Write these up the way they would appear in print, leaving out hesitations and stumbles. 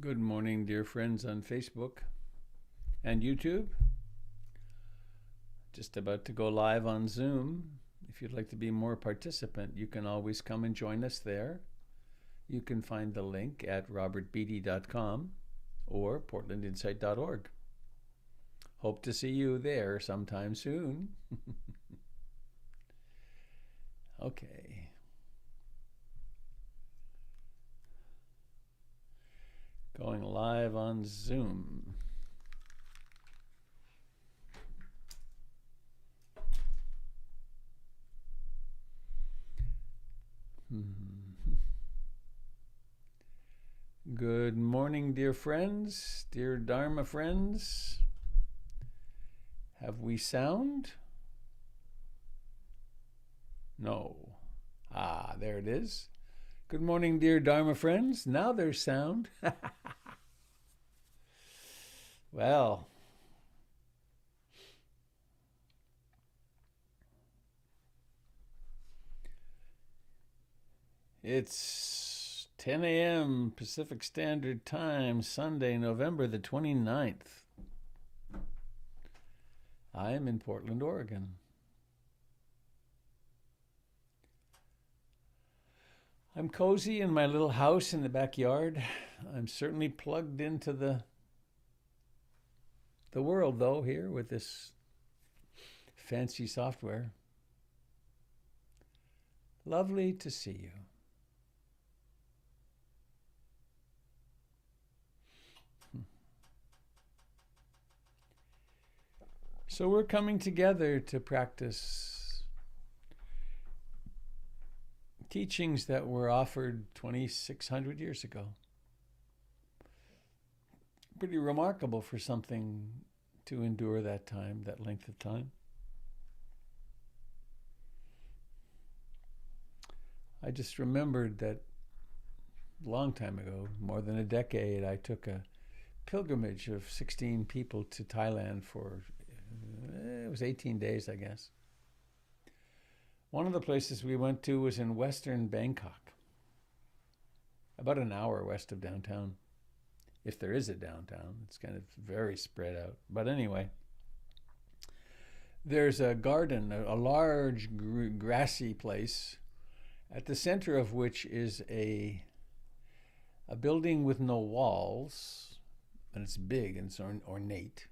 Good morning, dear friends on Facebook and YouTube. Just about to go live on Zoom. If you'd like to be more participant, you can always come and join us there. You can find the link at robertbeatty.com or portlandinsight.org. Hope to see you there sometime soon. Okay. Going live on Zoom. Good morning, dear friends, dear Dharma friends. Have we sound? No. Ah, there it is. Good morning, dear Dharma friends. Now there's sound. Well, it's 10 a.m. Pacific Standard Time, Sunday, November the 29th. I am in Portland, Oregon. I'm cozy in my little house in the backyard. I'm certainly plugged into the world, though, here with this fancy software. Lovely to see you. So we're coming together to practice teachings that were offered 2,600 years ago. Pretty remarkable for something to endure that time, that length of time. I just remembered that a long time ago, more than a decade, I took a pilgrimage of 16 people to Thailand for, it was 18 days, I guess. One of the places we went to was in western Bangkok, about an hour west of downtown. If there is a downtown, it's kind of very spread out. But anyway, there's a garden, a large grassy place, at the center of which is a building with no walls, and it's big and it's ornate.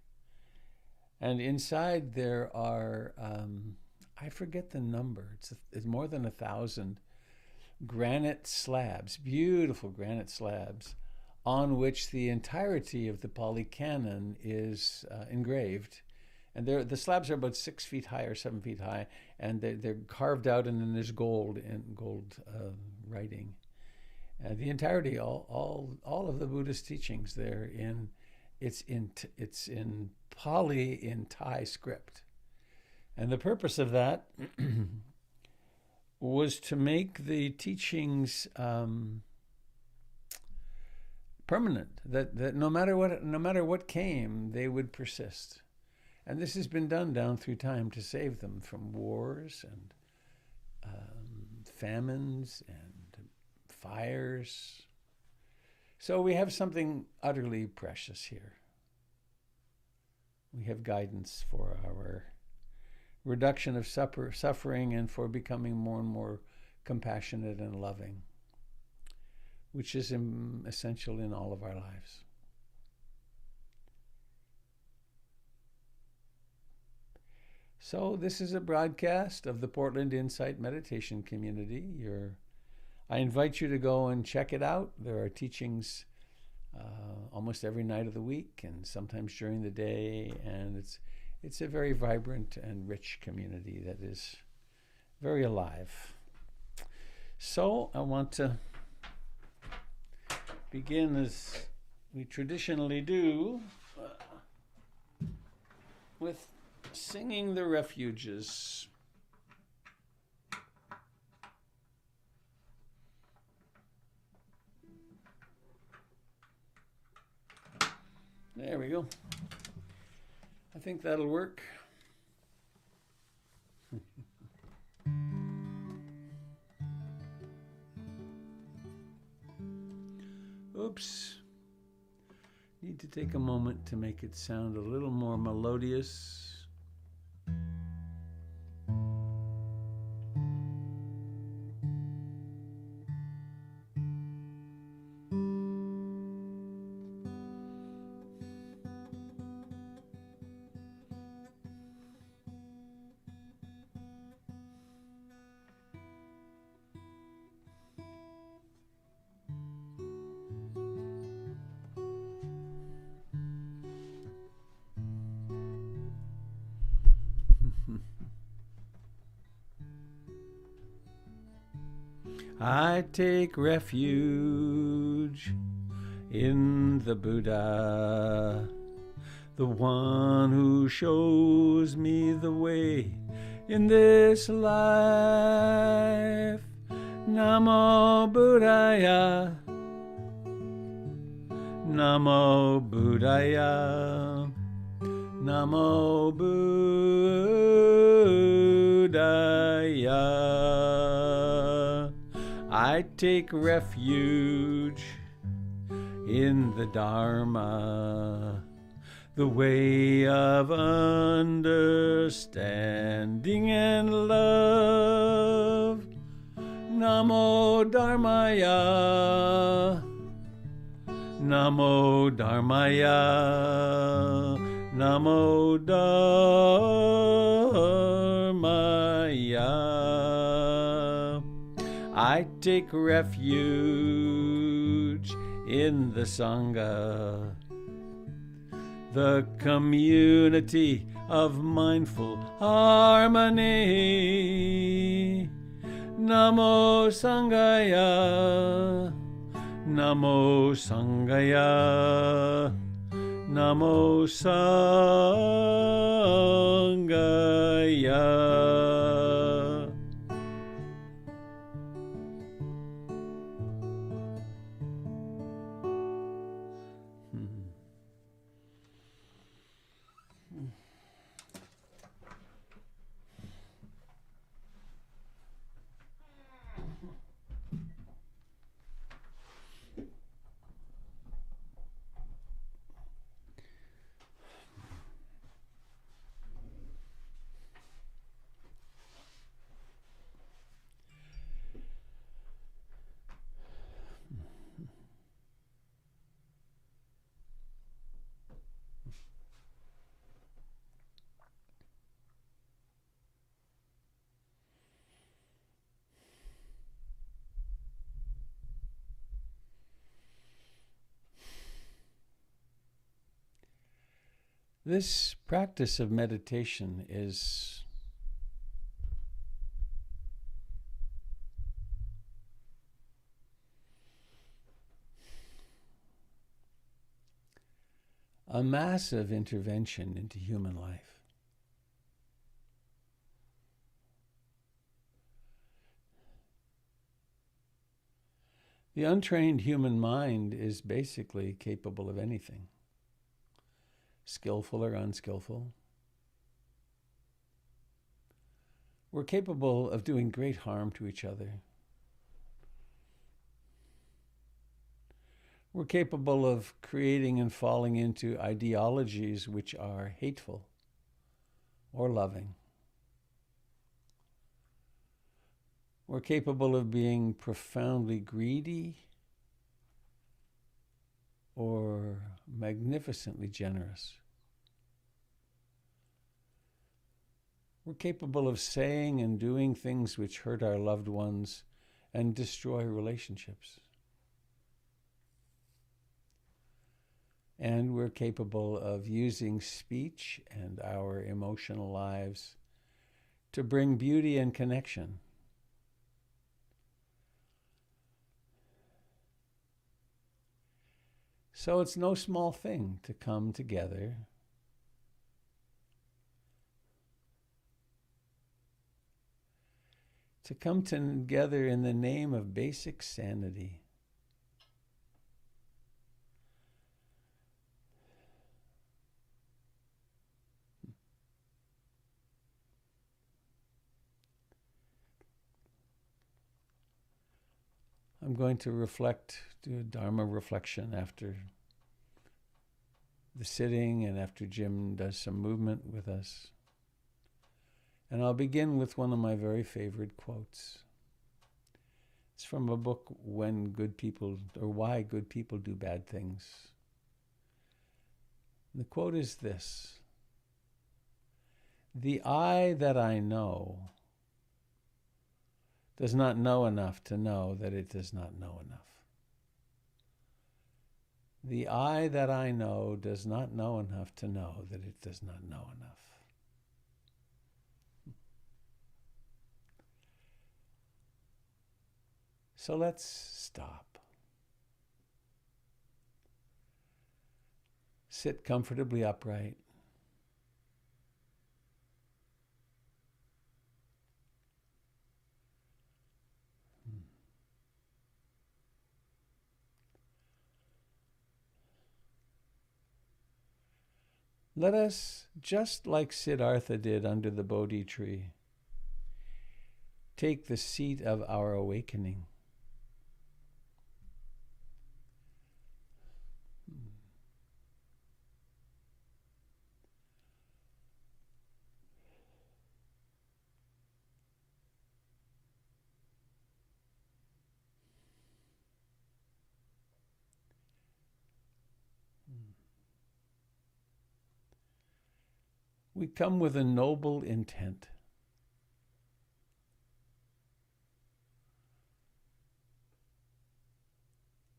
And inside there are, I forget the number, it's more than 1,000 granite slabs, beautiful granite slabs, on which the entirety of the Pali Canon is engraved. And the slabs are about 6 feet high or 7 feet high, and they're carved out, and then there's gold writing. The entirety, all of the Buddhist teachings there it's in Pali in Thai script. And the purpose of that was to make the teachings permanent, that no matter what came, they would persist. And this has been done down through time to save them from wars and famines and fires. So we have something utterly precious here. We have guidance for our reduction of suffering and for becoming more and more compassionate and loving, which is essential in all of our lives. So this is a broadcast of the Portland Insight Meditation Community. I invite you to go and check it out. There are teachings almost every night of the week and sometimes during the day, and it's a very vibrant and rich community that is very alive. So I want to begin as we traditionally do with singing the Refuges. There we go. I think that'll work. Oops. need to take a moment to make it sound a little more melodious. I take refuge in the Buddha, the one who shows me the way in this life. Namo Buddhaya, Namo Buddhaya, Namo Buddhaya. I take refuge in the Dharma, the way of understanding and love. Namo Dharmaya, Namo Dharmaya, Namo Dharmaya. I take refuge in the Sangha, the community of mindful harmony. Namo Sangaya, Namo Sangaya, Namo Sangaya. This practice of meditation is a massive intervention into human life. The untrained human mind is basically capable of anything, skillful or unskillful. We're capable of doing great harm to each other. We're capable of creating and falling into ideologies which are hateful or loving. We're capable of being profoundly greedy or magnificently generous. We're capable of saying and doing things which hurt our loved ones and destroy relationships. And we're capable of using speech and our emotional lives to bring beauty and connection. So it's no small thing to come together in the name of basic sanity. I'm going to do a Dharma reflection after the sitting and after Jim does some movement with us. And I'll begin with one of my very favorite quotes. It's from a book, When Good People, or Why Good People Do Bad Things. The quote is this: "The I that I know does not know enough to know that it does not know enough. The I that I know does not know enough to know that it does not know enough." So let's stop. Sit comfortably upright. Let us, just like Siddhartha did under the Bodhi tree, take the seat of our awakening. We come with a noble intent.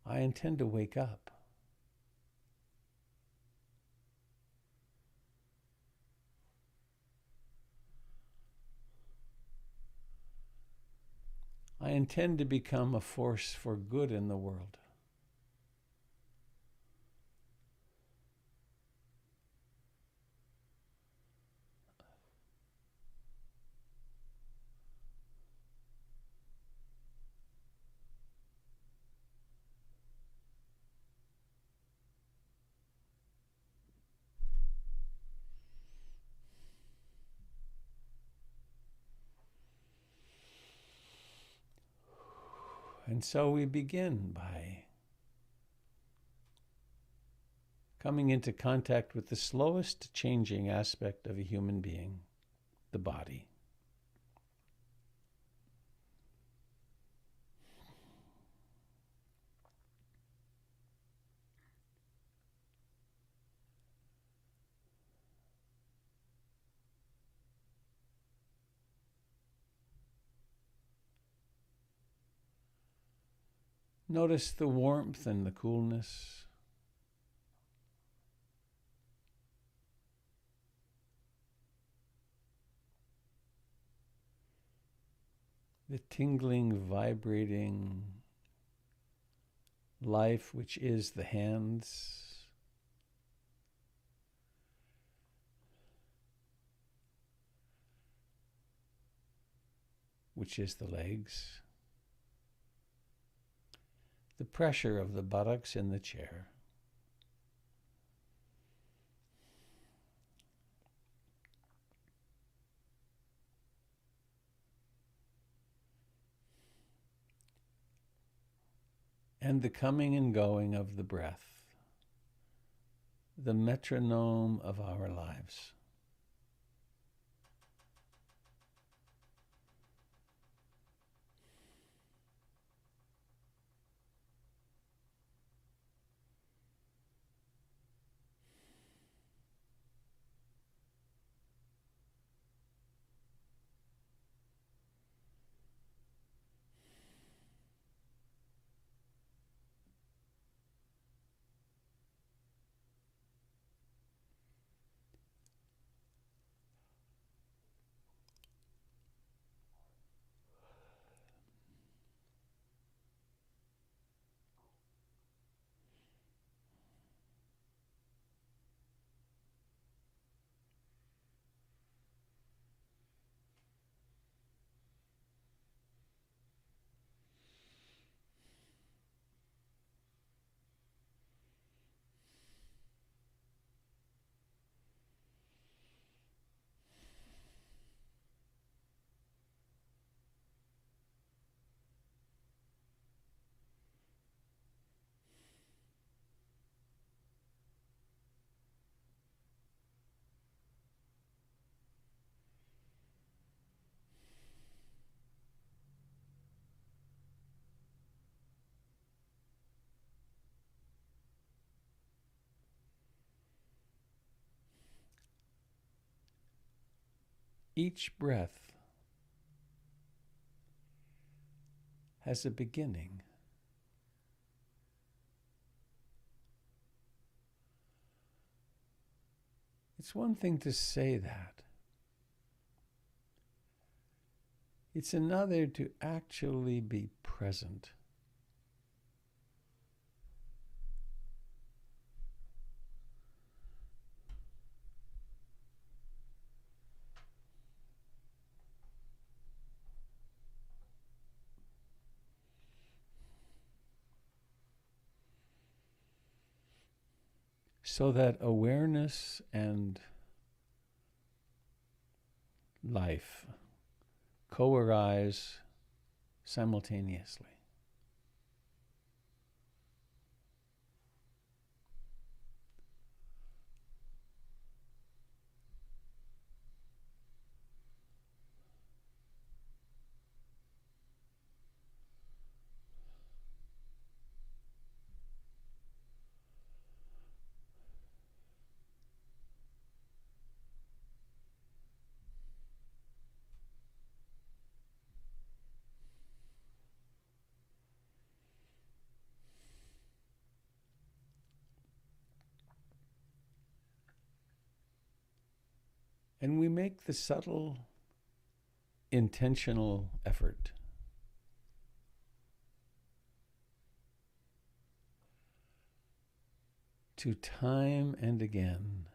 I intend to wake up. I intend to become a force for good in the world. And so we begin by coming into contact with the slowest changing aspect of a human being, the body. Notice the warmth and the coolness. The tingling, vibrating life which is the hands. Which is the legs. The pressure of the buttocks in the chair. And the coming and going of the breath, the metronome of our lives. Each breath has a beginning. It's one thing to say that. It's another to actually be present. So that awareness and life co-arise simultaneously. And we make the subtle, intentional effort to time and again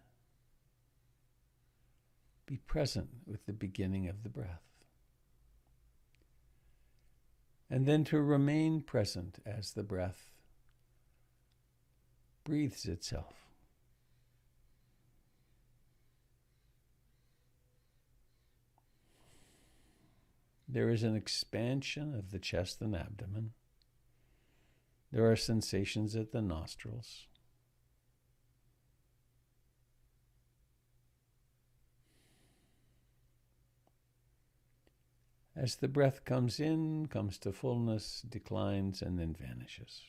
be present with the beginning of the breath, and then to remain present as the breath breathes itself. There is an expansion of the chest and abdomen. There are sensations at the nostrils. As the breath comes in, comes to fullness, declines, and then vanishes.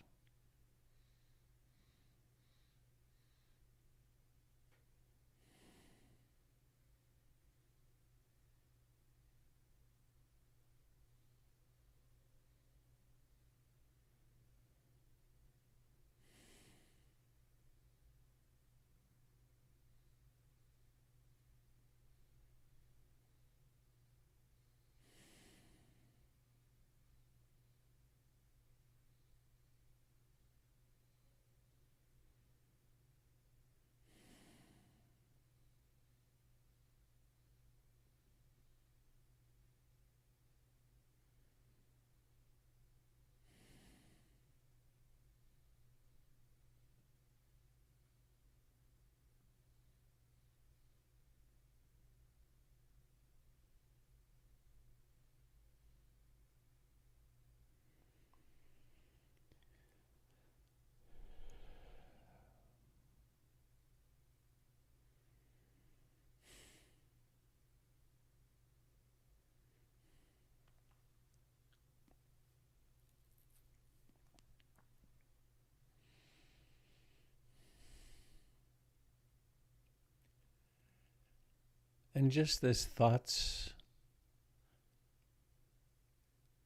And just as thoughts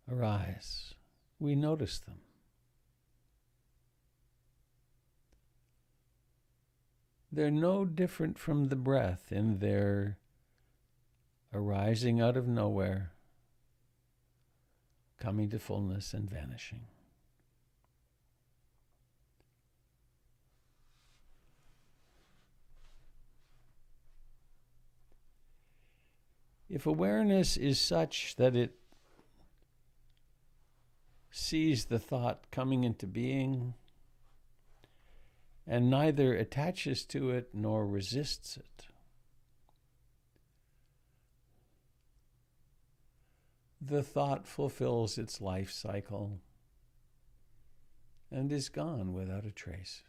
arise, we notice them. They're no different from the breath in their arising out of nowhere, coming to fullness and vanishing. If awareness is such that it sees the thought coming into being and neither attaches to it nor resists it, the thought fulfills its life cycle and is gone without a trace.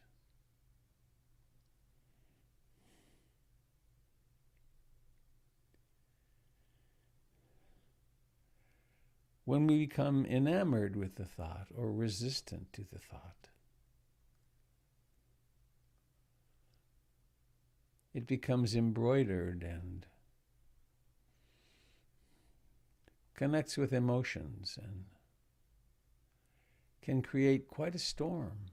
When we become enamored with the thought or resistant to the thought, it becomes embroidered and connects with emotions and can create quite a storm,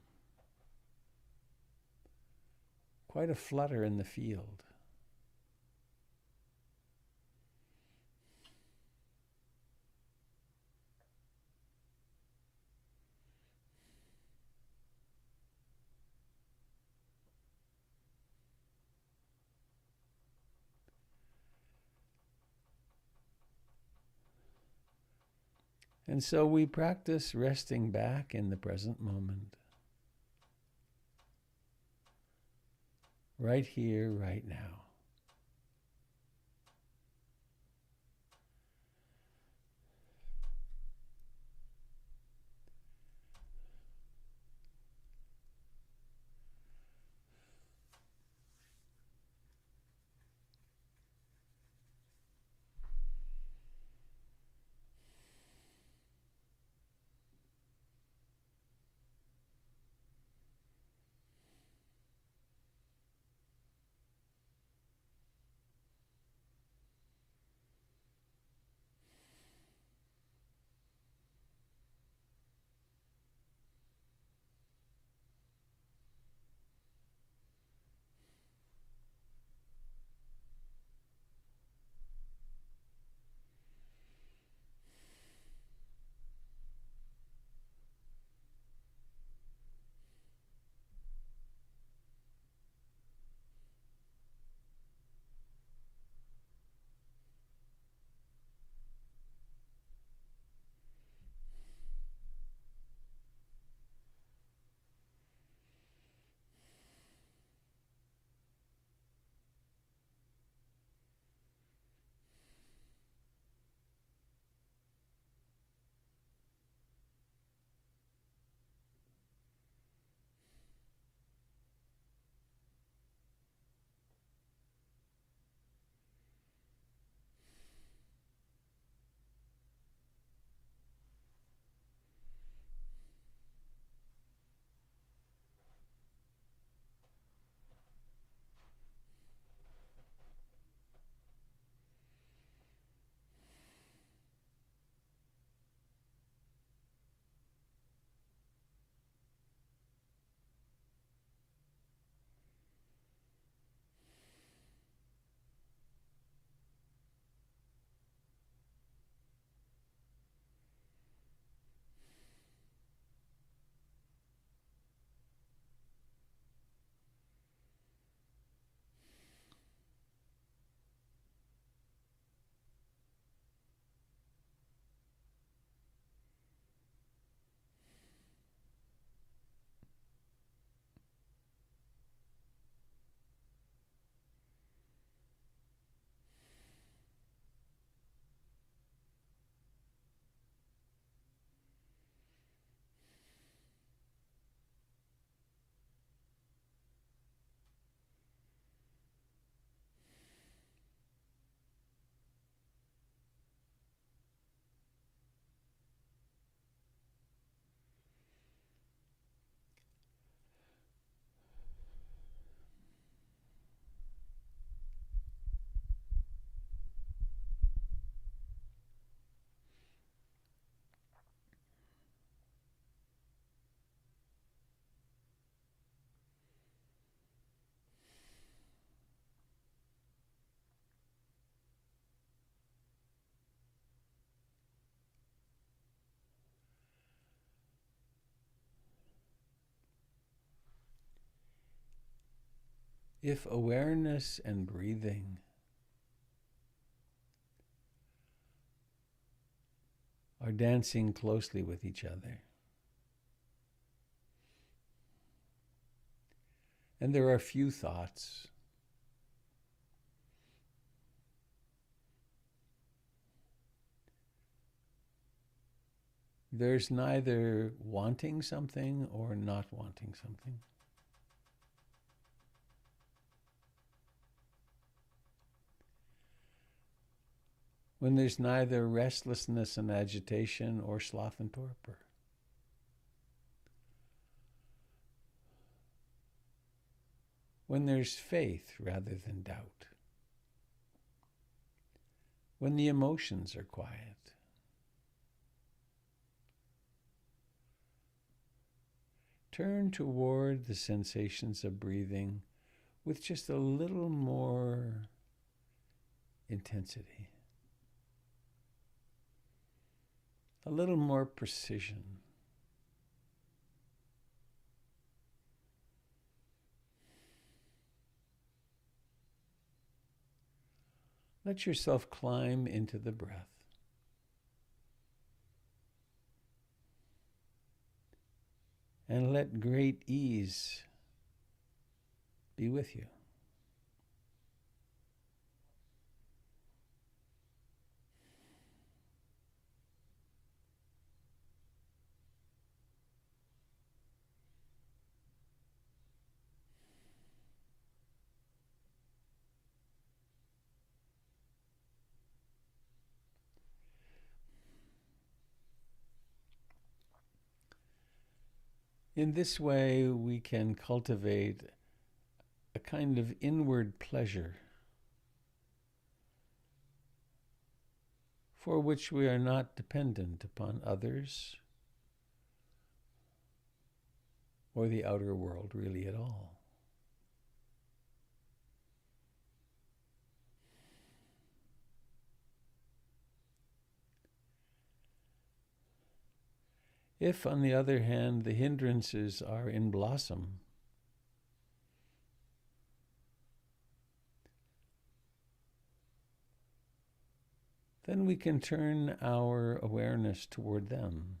quite a flutter in the field. And so we practice resting back in the present moment, right here, right now. If awareness and breathing are dancing closely with each other, and there are few thoughts, there's neither wanting something or not wanting something. When there's neither restlessness and agitation or sloth and torpor. When there's faith rather than doubt. When the emotions are quiet. turn toward the sensations of breathing with just a little more intensity, a little more precision. Let yourself climb into the breath. And let great ease be with you. In this way, we can cultivate a kind of inward pleasure for which we are not dependent upon others or the outer world really at all. If, on the other hand, the hindrances are in blossom, then we can turn our awareness toward them.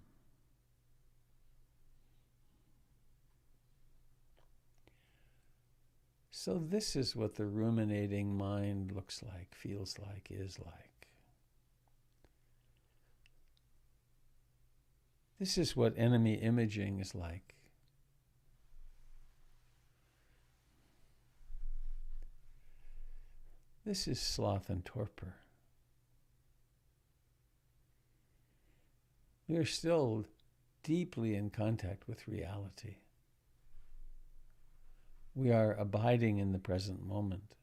So this is what the ruminating mind looks like, feels like, is like. This is what enemy imaging is like. This is sloth and torpor. We are still deeply in contact with reality. We are abiding in the present moment.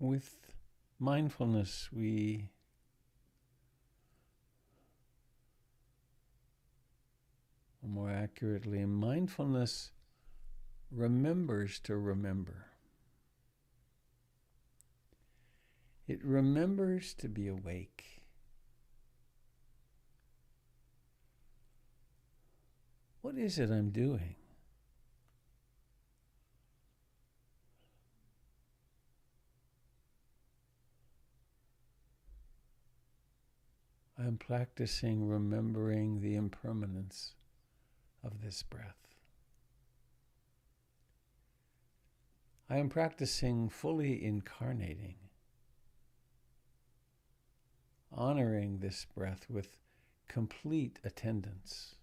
With mindfulness, more accurately, mindfulness remembers to remember. It remembers to be awake. What is it I'm doing? I'm practicing remembering the impermanence of this breath. I am practicing fully incarnating, honoring this breath with complete attendance.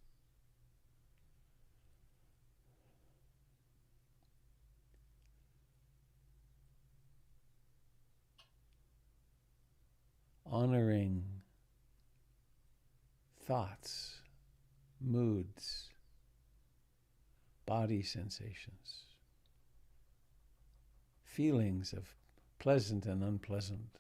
Honoring thoughts, moods, body sensations, feelings of pleasant and unpleasant.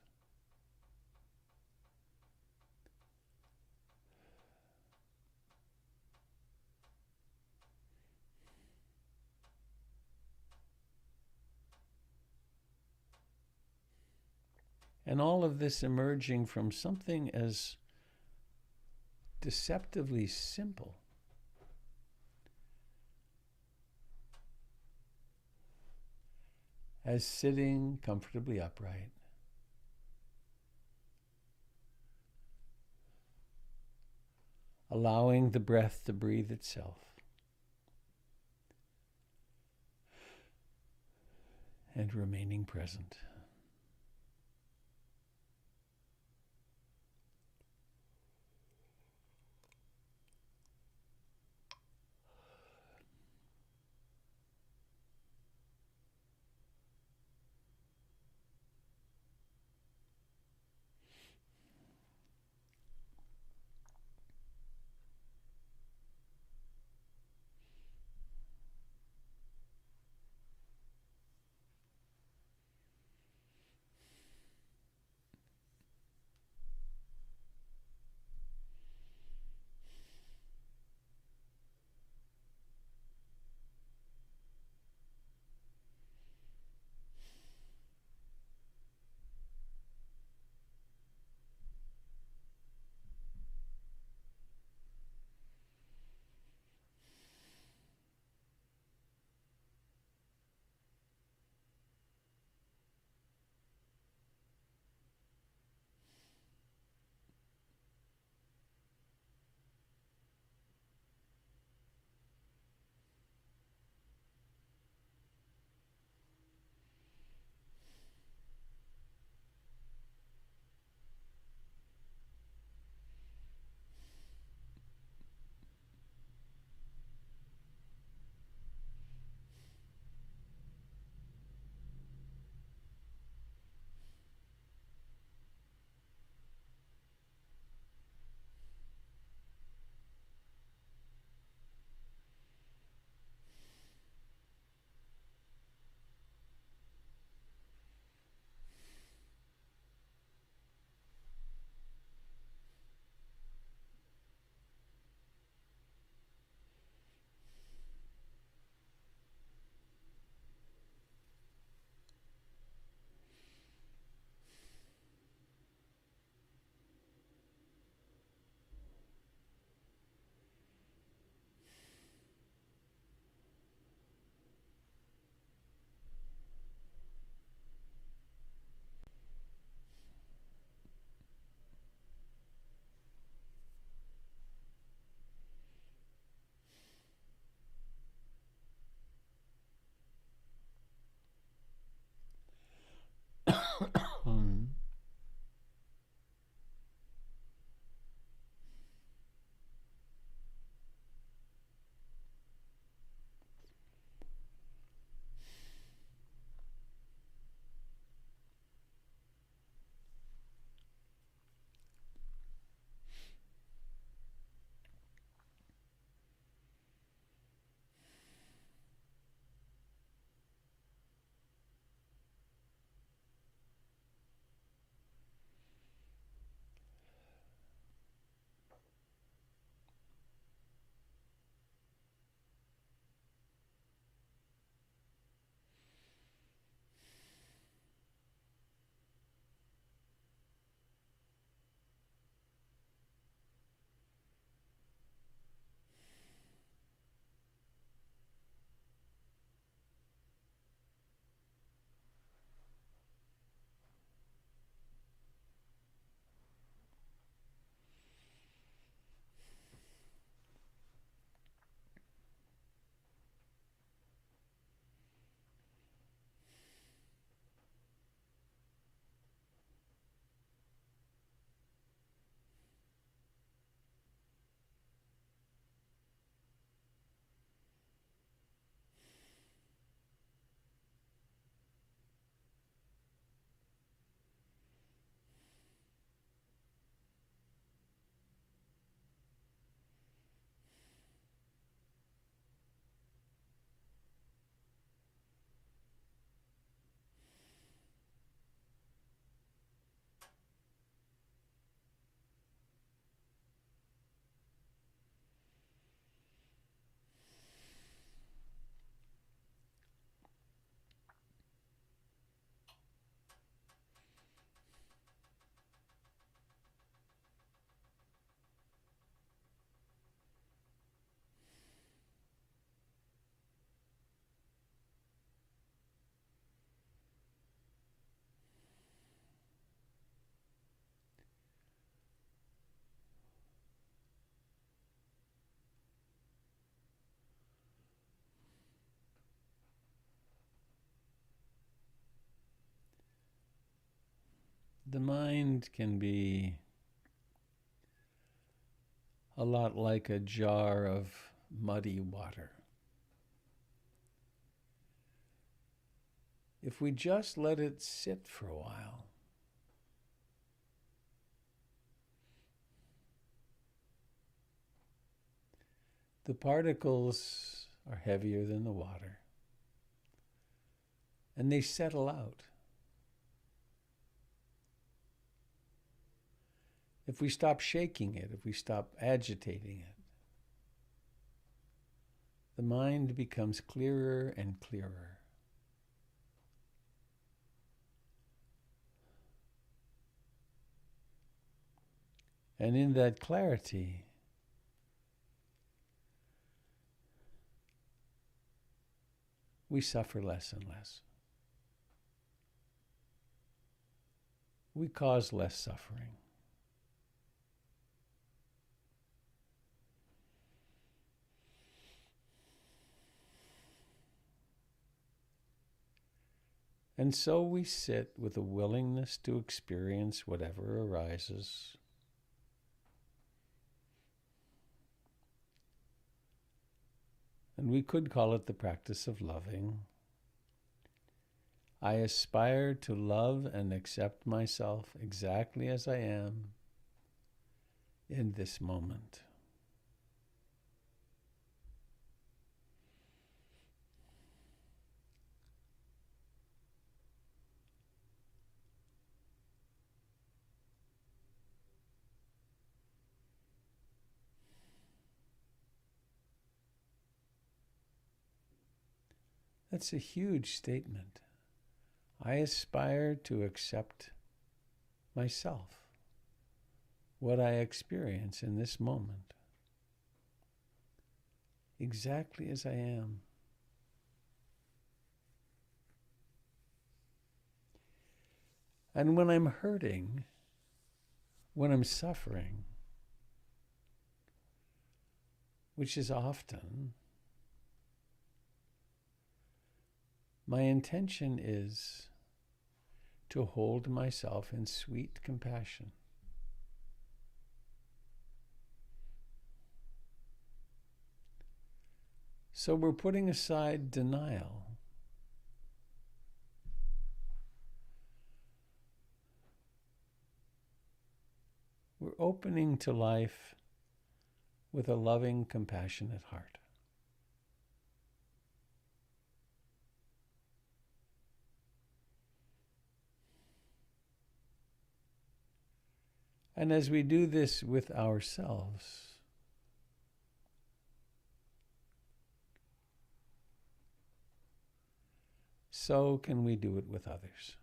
And all of this emerging from something as deceptively simple as sitting comfortably upright, allowing the breath to breathe itself, and remaining present. The mind can be a lot like a jar of muddy water. If we just let it sit for a while, the particles are heavier than the water, and they settle out. If we stop shaking it, if we stop agitating it, the mind becomes clearer and clearer. And in that clarity, we suffer less and less. We cause less suffering. And so we sit with a willingness to experience whatever arises. And we could call it the practice of loving. I aspire to love and accept myself exactly as I am in this moment. That's a huge statement. I aspire to accept myself, what I experience in this moment, exactly as I am. And when I'm hurting, when I'm suffering, which is often, my intention is to hold myself in sweet compassion. So we're putting aside denial. We're opening to life with a loving, compassionate heart. And as we do this with ourselves, so can we do it with others.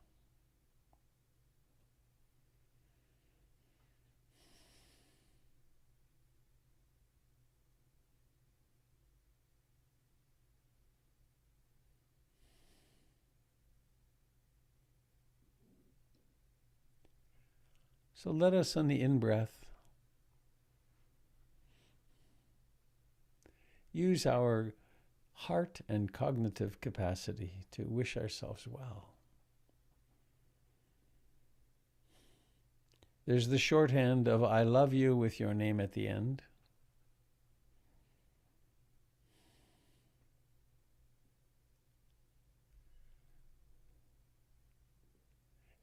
So let us, on the in-breath, use our heart and cognitive capacity to wish ourselves well. There's the shorthand of I love you with your name at the end.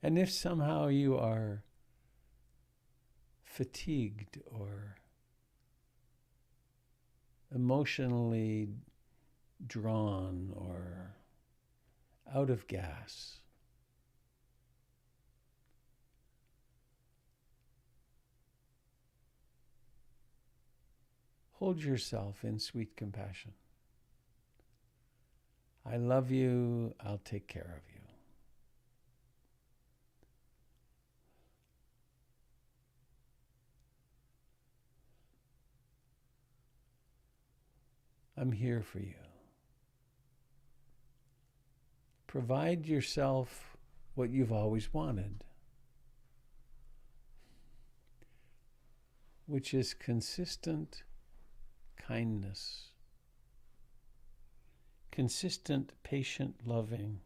And if somehow you are fatigued or emotionally drawn or out of gas, hold yourself in sweet compassion. I love you, I'll take care of you. I'm here for you. Provide yourself what you've always wanted, which is consistent kindness, consistent, patient loving,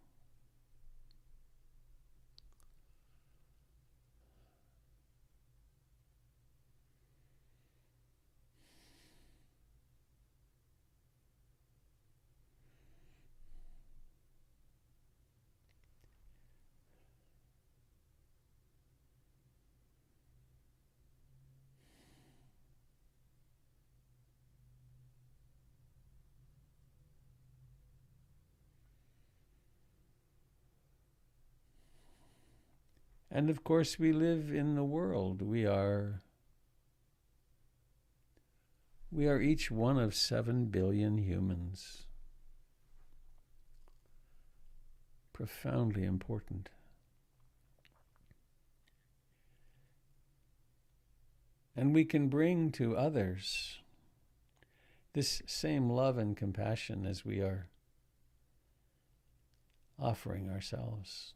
And of course, we live in the world. We are each one of 7 billion humans. Profoundly important. And we can bring to others this same love and compassion as we are offering ourselves.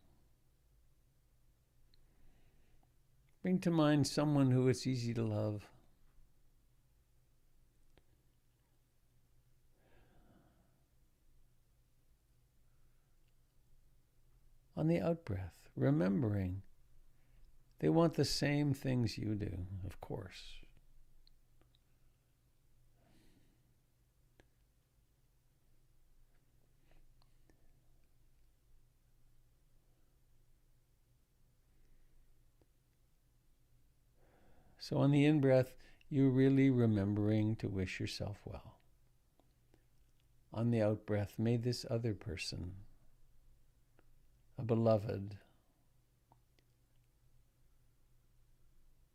Bring to mind someone who it's easy to love. On the out-breath, remembering they want the same things you do, of course. So on the in-breath, you're really remembering to wish yourself well. On the out-breath, may this other person, a beloved,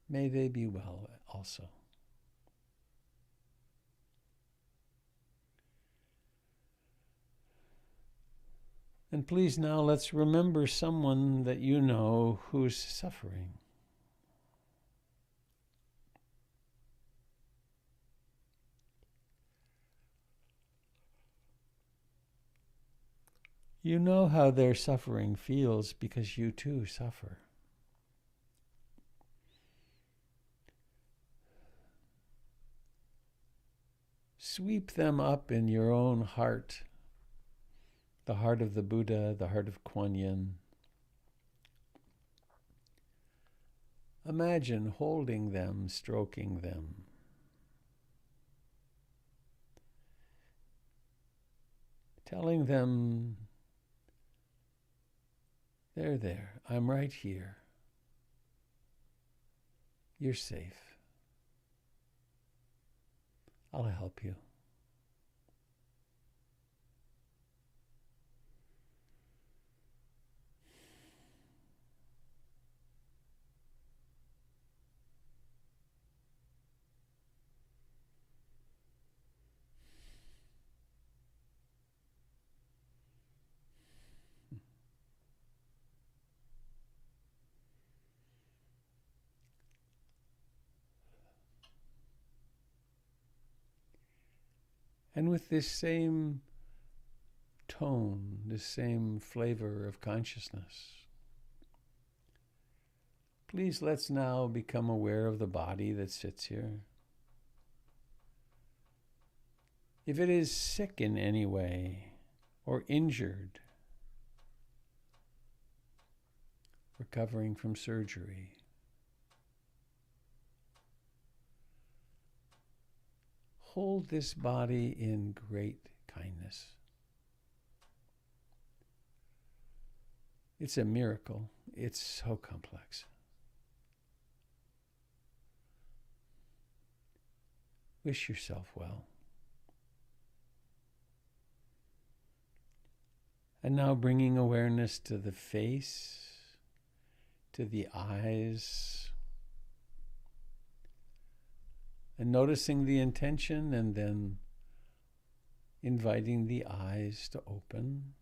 may they be well also. And please now let's remember someone that you know who's suffering. You know how their suffering feels because you too suffer. Sweep them up in your own heart, the heart of the Buddha, the heart of Kuan Yin. Imagine holding them, stroking them. Telling them, they're there, I'm right here. You're safe. I'll help you. And with this same tone, this same flavor of consciousness, please let's now become aware of the body that sits here. If it is sick in any way or injured, recovering from surgery, hold this body in great kindness. It's a miracle. It's so complex. Wish yourself well. And now bringing awareness to the face, to the eyes, and noticing the intention, and then inviting the eyes to open.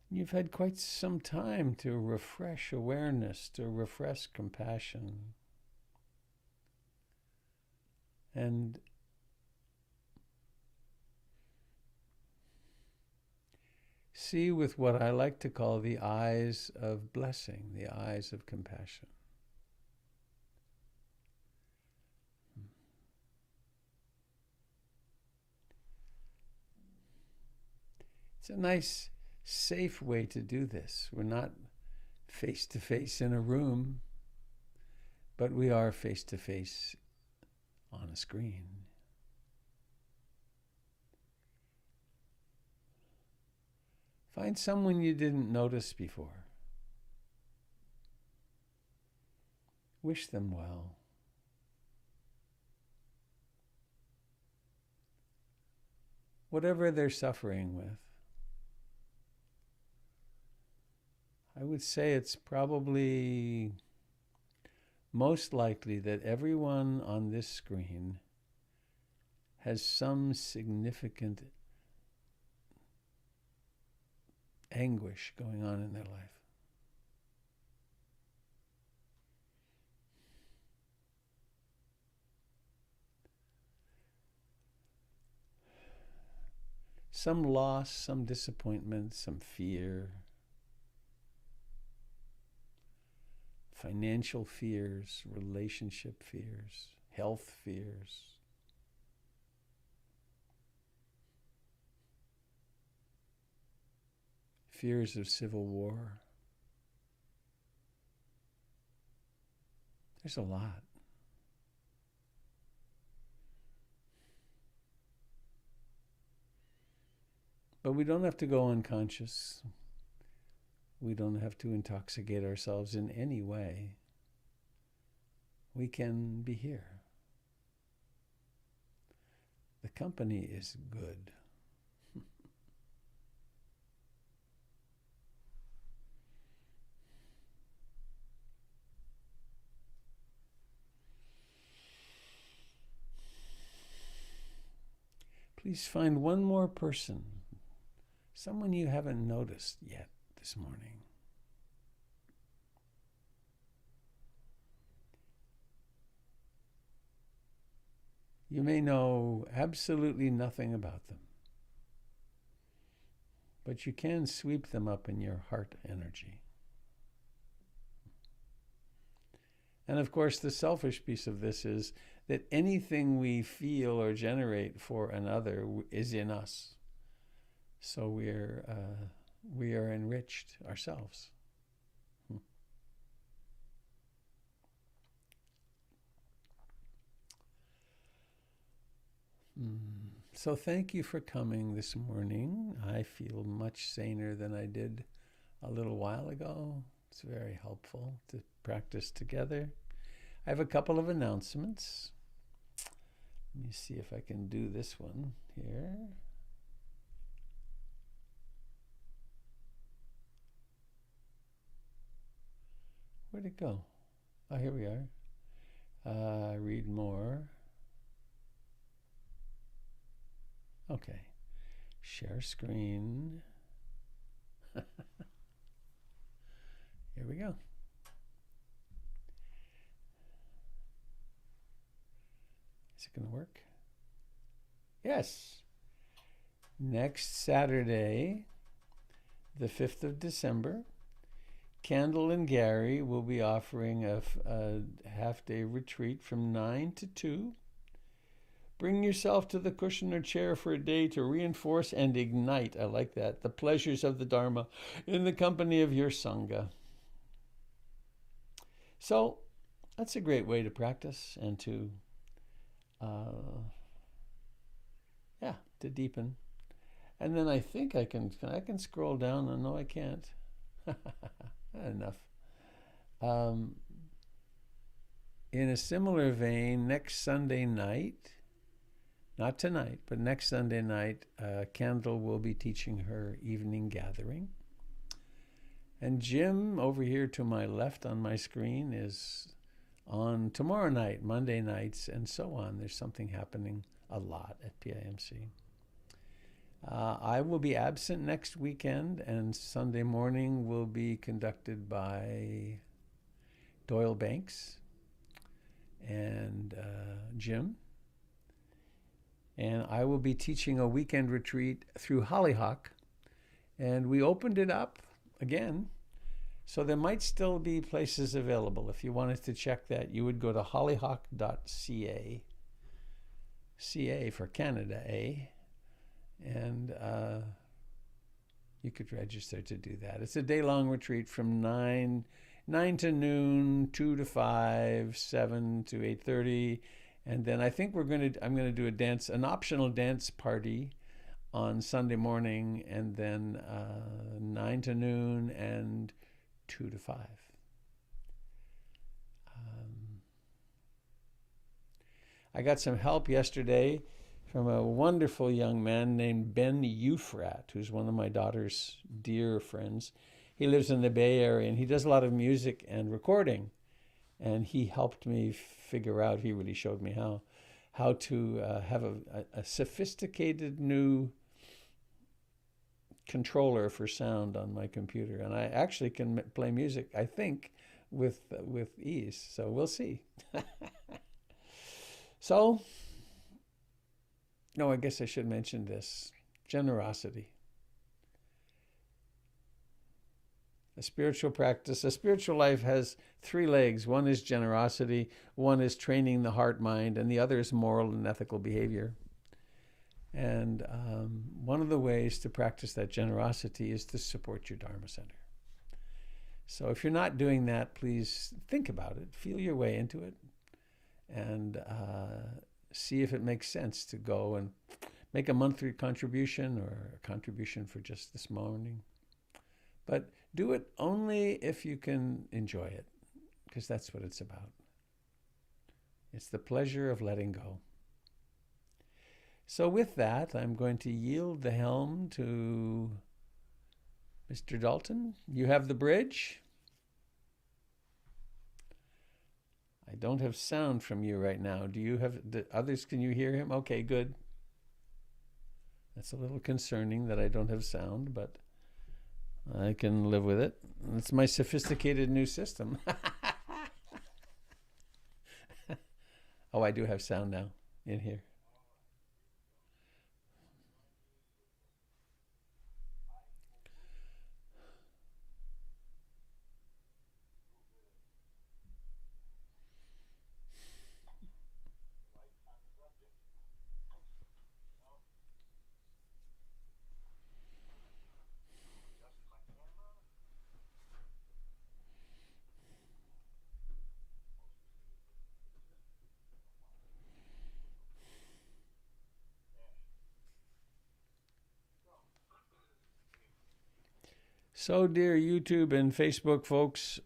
You've had quite some time to refresh awareness, to refresh compassion. And see with what I like to call the eyes of blessing, the eyes of compassion. It's a nice, safe way to do this. We're not face to face in a room, but we are face to face on a screen. Find someone you didn't notice before. Wish them well. Whatever they're suffering with, I would say it's probably most likely that everyone on this screen has some significant anguish going on in their life. Some loss, some disappointment, some fear, financial fears, relationship fears, health fears. Fears of civil war. There's a lot. But we don't have to go unconscious. We don't have to intoxicate ourselves in any way. We can be here. The company is good. Please find one more person, someone you haven't noticed yet this morning. You may know absolutely nothing about them, but you can sweep them up in your heart energy. And of course, the selfish piece of this is that anything we feel or generate for another is in us. So we are enriched ourselves. So thank you for coming this morning. I feel much saner than I did a little while ago. It's very helpful to practice together. I have a couple of announcements. Let me see if I can do this one here. Where'd it go? Oh, here we are. Read more. Okay. Share screen. Here we go. Is it going to work? Yes. Next Saturday, the 5th of December, Candle and Gary will be offering a half-day retreat from 9 to 2. Bring yourself to the cushion or chair for a day to reinforce and ignite, I like that, the pleasures of the Dharma in the company of your Sangha. So that's a great way to practice and to deepen. And then I think I can scroll down. Oh, no, I can't. Enough. In a similar vein, next Sunday night, not tonight, but next Sunday night, Candle will be teaching her evening gathering. And Jim, over here to my left on my screen, is on tomorrow night, Monday nights, and so on. There's something happening a lot at PIMC. I will be absent next weekend, and Sunday morning will be conducted by Doyle Banks and Jim. And I will be teaching a weekend retreat through Hollyhock. And we opened it up again, so there might still be places available. If you wanted to check that, you would go to hollyhock.ca, CA for Canada, A, and you could register to do that. It's a day-long retreat from 9 to noon, 2 to 5, 7 to 8:30, and then I think I'm going to do an optional dance party on Sunday morning, and then 9 to noon and 2 to 5. I got some help yesterday from a wonderful young man named Ben Euphrat, who's one of my daughter's dear friends. he lives in the Bay Area, and he does a lot of music and recording. And he helped me figure out, he really showed me how to have a sophisticated new controller for sound on my computer. And I actually can play music, I think, with ease. So we'll see. So, no, I guess I should mention this. Generosity. A spiritual practice, a spiritual life has three legs. One is generosity, one is training the heart, mind, and the other is moral and ethical behavior. And one of the ways to practice that generosity is to support your Dharma center. So if you're not doing that, please think about it, feel your way into it, and see if it makes sense to go and make a monthly contribution or a contribution for just this morning. But do it only if you can enjoy it, because that's what it's about. It's the pleasure of letting go. So with that, I'm going to yield the helm to Mr. Dalton. You have the bridge. I don't have sound from you right now. Do you have the others? Can you hear him? Okay, good. That's a little concerning that I don't have sound, but I can live with it. It's my sophisticated new system. Oh, I do have sound now in here. So, dear YouTube and Facebook folks,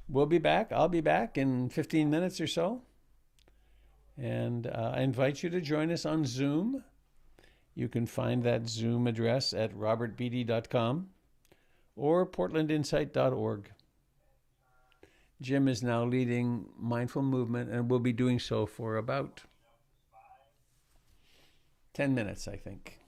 we'll be back. I'll be back in 15 minutes or so. And I invite you to join us on Zoom. You can find that Zoom address at robertbeatty.com or portlandinsight.org. Jim is now leading mindful movement and will be doing so for about 10 minutes, I think.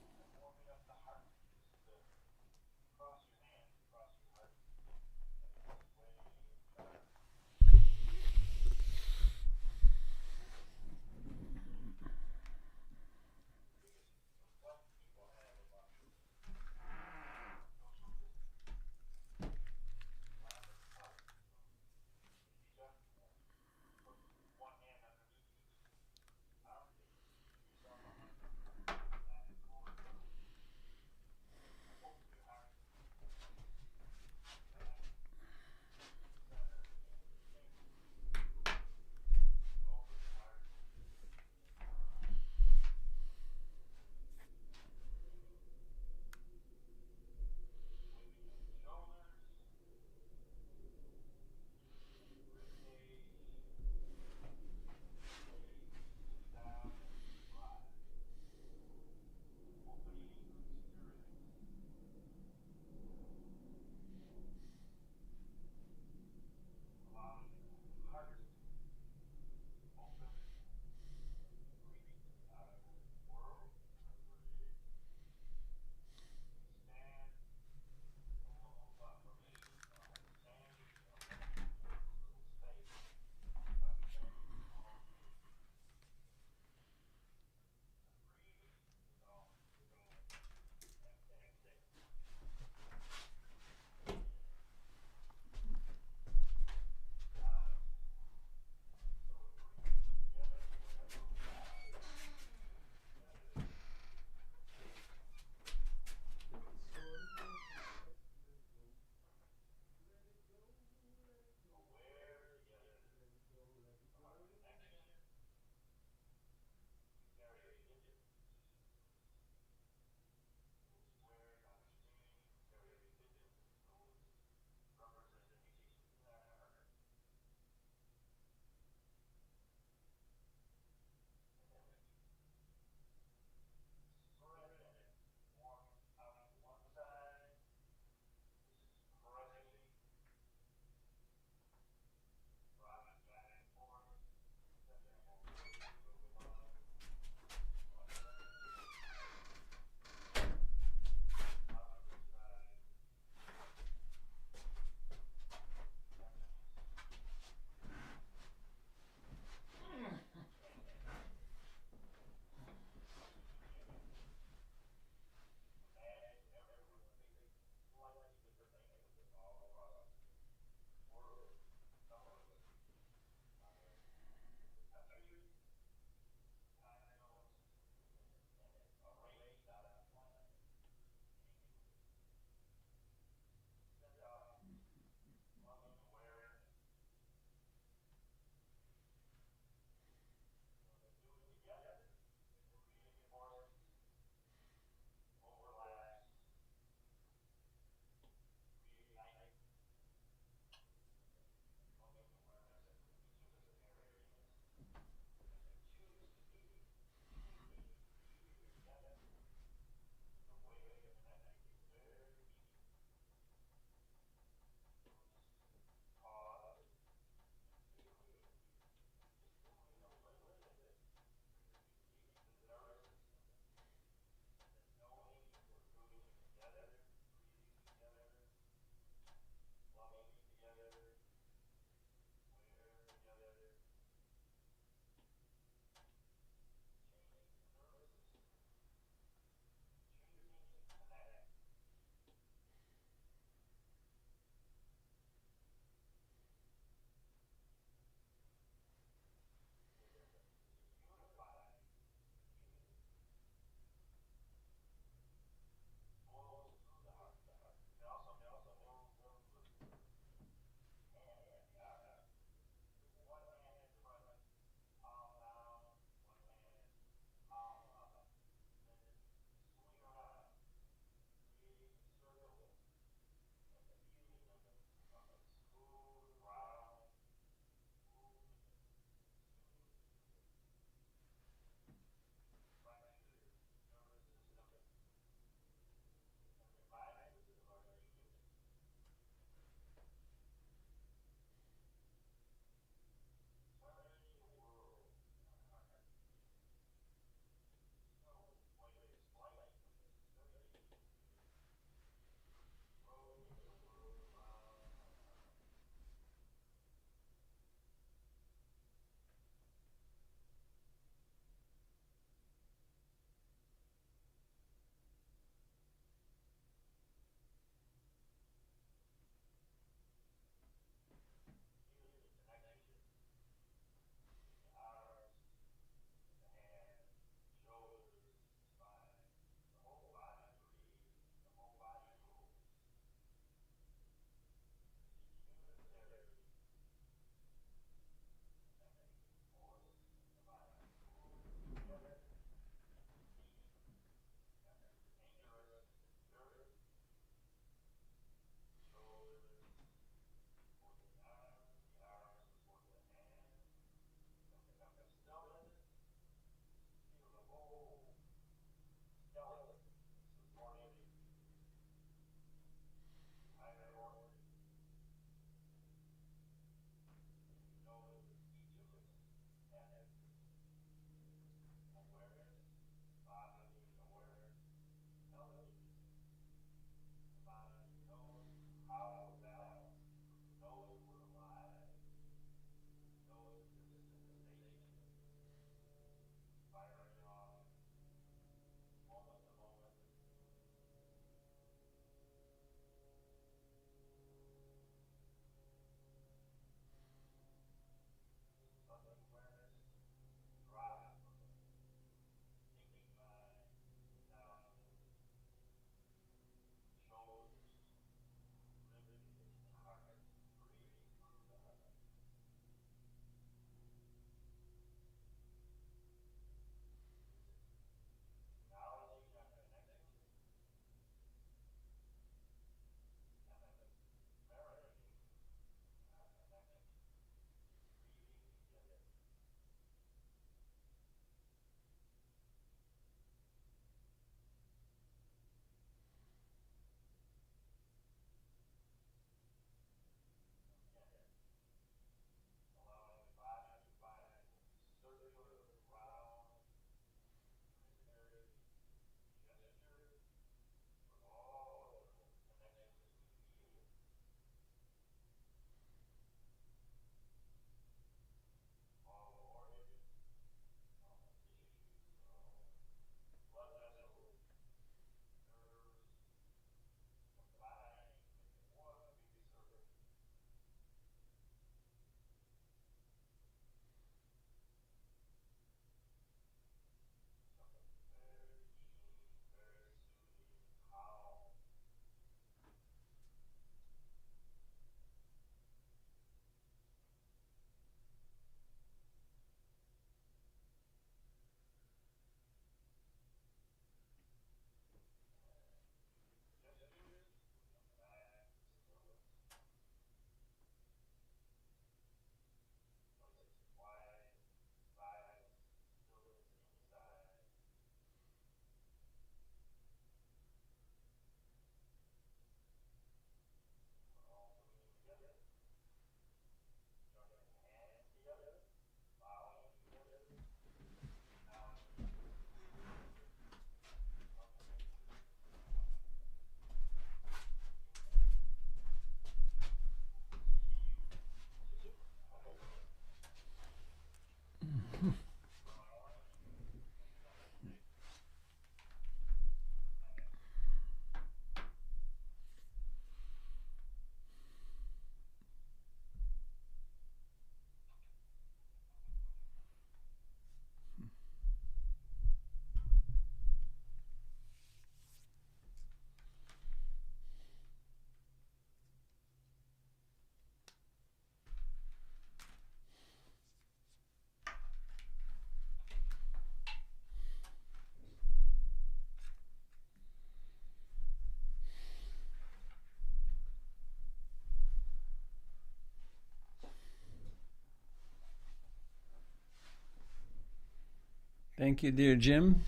Thank you, dear Jim.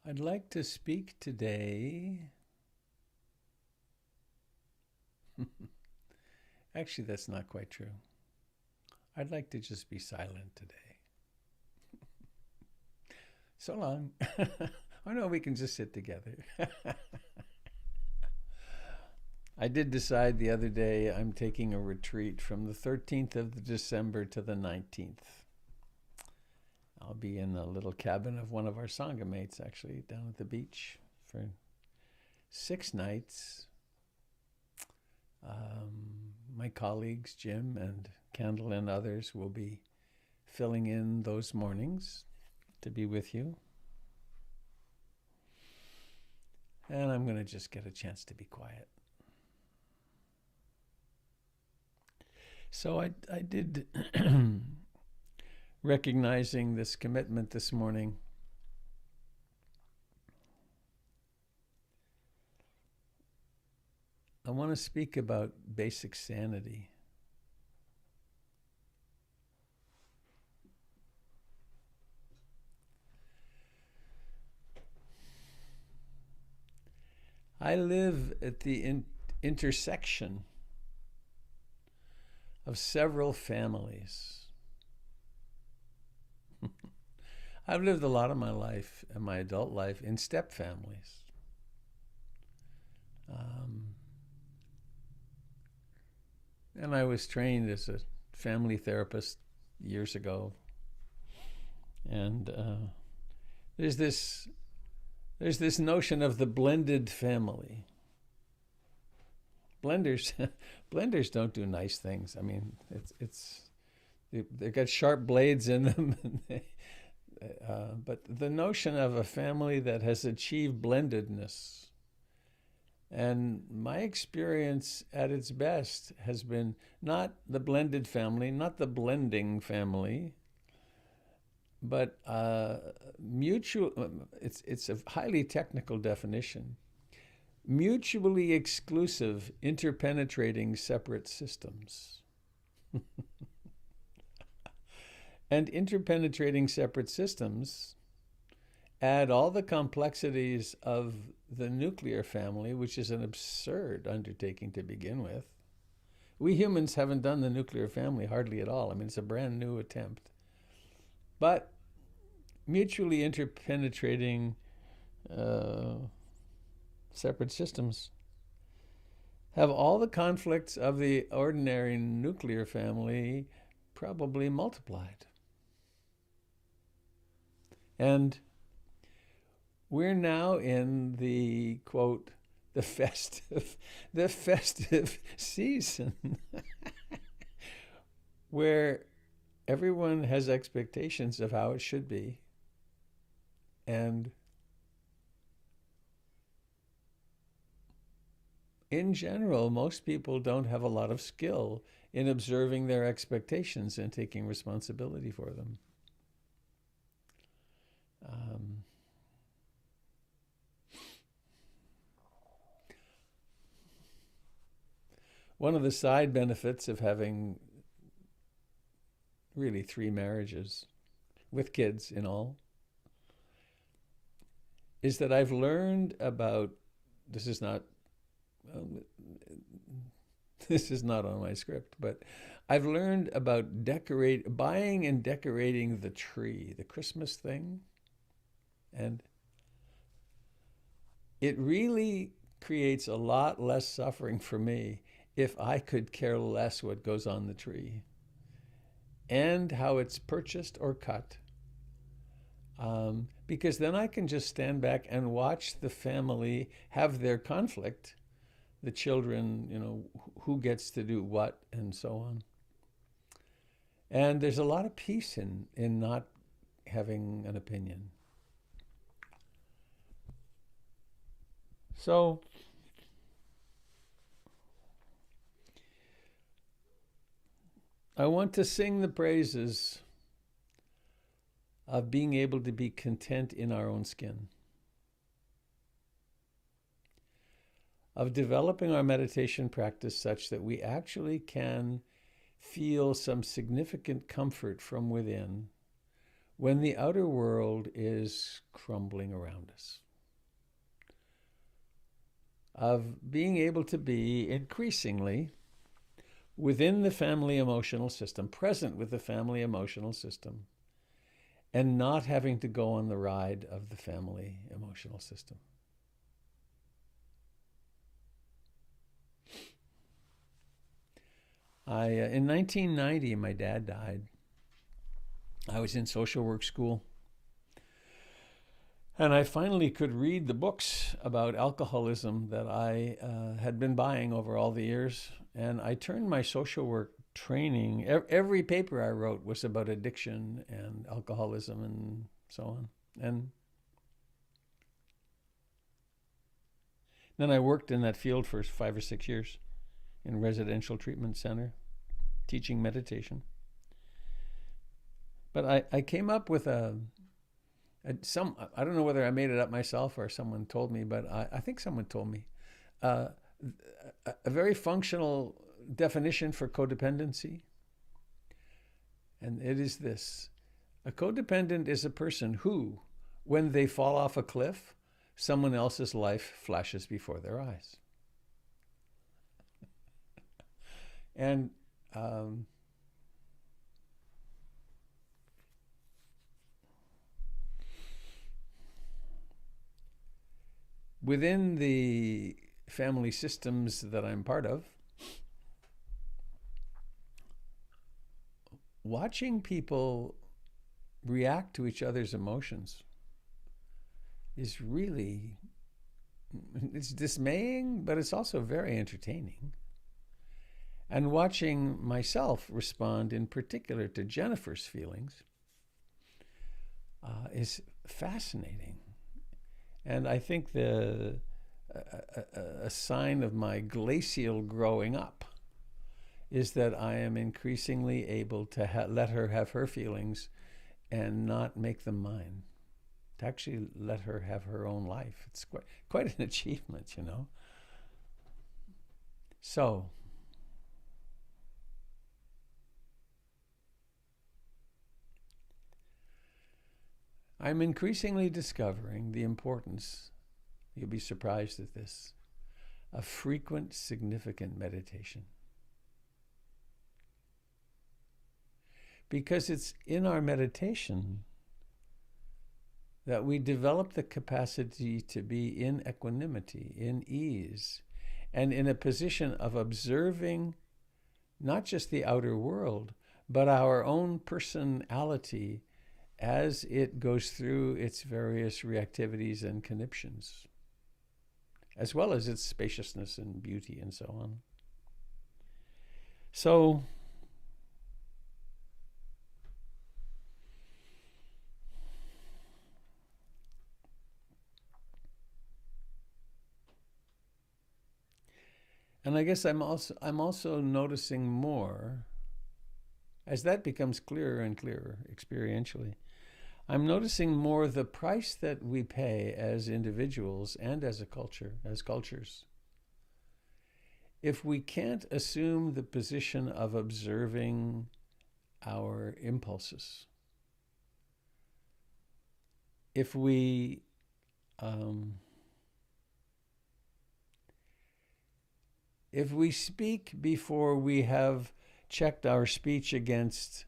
I'd like to speak today. Actually, that's not quite true. I'd like to just be silent today. So long. Oh no, we can just sit together. I did decide the other day I'm taking a retreat from the 13th of December to the 19th. I'll be in a little cabin of one of our Sangha mates, actually, down at the beach for 6 nights. My colleagues, Jim and Candle and others, will be filling in those mornings to be with you. And I'm going to just get a chance to be quiet. So I did, recognizing this commitment this morning, I want to speak about basic sanity. I live at the intersection of several families. I've lived a lot of my life, and my adult life, in step families. And I was trained as a family therapist years ago. And there's this notion of the blended family. Blenders don't do nice things. I mean, they've got sharp blades in them. But the notion of a family that has achieved blendedness, and my experience at its best has been not the blended family, not the blending family, but mutual. It's a highly technical definition. Mutually exclusive, interpenetrating separate systems. And interpenetrating separate systems add all the complexities of the nuclear family, which is an absurd undertaking to begin with. We humans haven't done the nuclear family hardly at all. I mean, it's a brand new attempt. But mutually interpenetrating separate systems have all the conflicts of the ordinary nuclear family probably multiplied. And we're now in the, quote, the festive season where everyone has expectations of how it should be. And in general, most people don't have a lot of skill in observing their expectations and taking responsibility for them. One of the side benefits of having really 3 marriages with kids in all is that I've learned about, this is not on my script, but I've learned about buying and decorating the tree, the Christmas thing. And it really creates a lot less suffering for me if I could care less what goes on the tree and how it's purchased or cut. Because then I can just stand back and watch the family have their conflict, the children, who gets to do what and so on. And there's a lot of peace in not having an opinion. So I want to sing the praises of being able to be content in our own skin, of developing our meditation practice such that we actually can feel some significant comfort from within when the outer world is crumbling around us, of being able to be increasingly within the family emotional system, present with the family emotional system, and not having to go on the ride of the family emotional system. In 1990, my dad died. I was in social work school. And I finally could read the books about alcoholism that I had been buying over all the years. And I turned my social work training, every paper I wrote was about addiction and alcoholism and so on. And then I worked in that field for 5 or 6 years in a residential treatment center, teaching meditation. But I came up with I don't know whether I made it up myself or someone told me, but I think someone told me, a very functional definition for codependency. And it is this: a codependent is a person who, when they fall off a cliff, someone else's life flashes before their eyes. And within the family systems that I'm part of, watching people react to each other's emotions is really, it's dismaying, but it's also very entertaining. And watching myself respond in particular to Jennifer's feelings is fascinating. And I think a sign of my glacial growing up is that I am increasingly able to let her have her feelings and not make them mine. To actually let her have her own life. It's quite an achievement, So, I'm increasingly discovering the importance, you'll be surprised at this, of frequent, significant meditation. Because it's in our meditation that we develop the capacity to be in equanimity, in ease, and in a position of observing not just the outer world, but our own personality as it goes through its various reactivities and conniptions, as well as its spaciousness and beauty and so on. So, And I guess I'm also noticing more as that becomes clearer and clearer experientially. I'm noticing more the price that we pay as individuals and as a culture, as cultures. If we can't assume the position of observing our impulses, if we speak before we have checked our speech against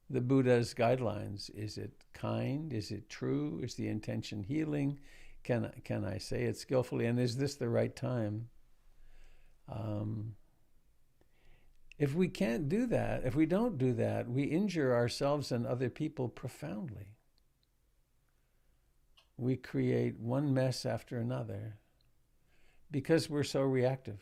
the Buddha's guidelines, is it kind? Is it true? Is the intention healing? Can I say it skillfully? And is this the right time? If we can't do that, if we don't do that, we injure ourselves and other people profoundly. We create one mess after another because we're so reactive.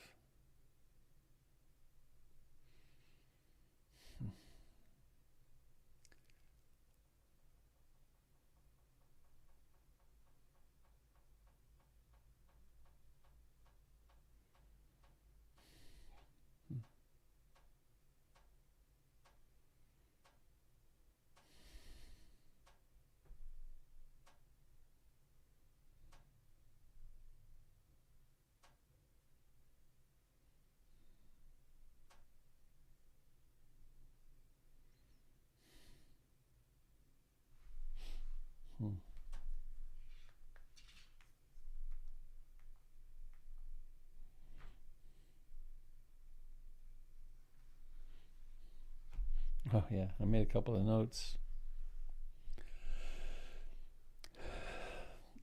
Oh yeah, I made a couple of notes.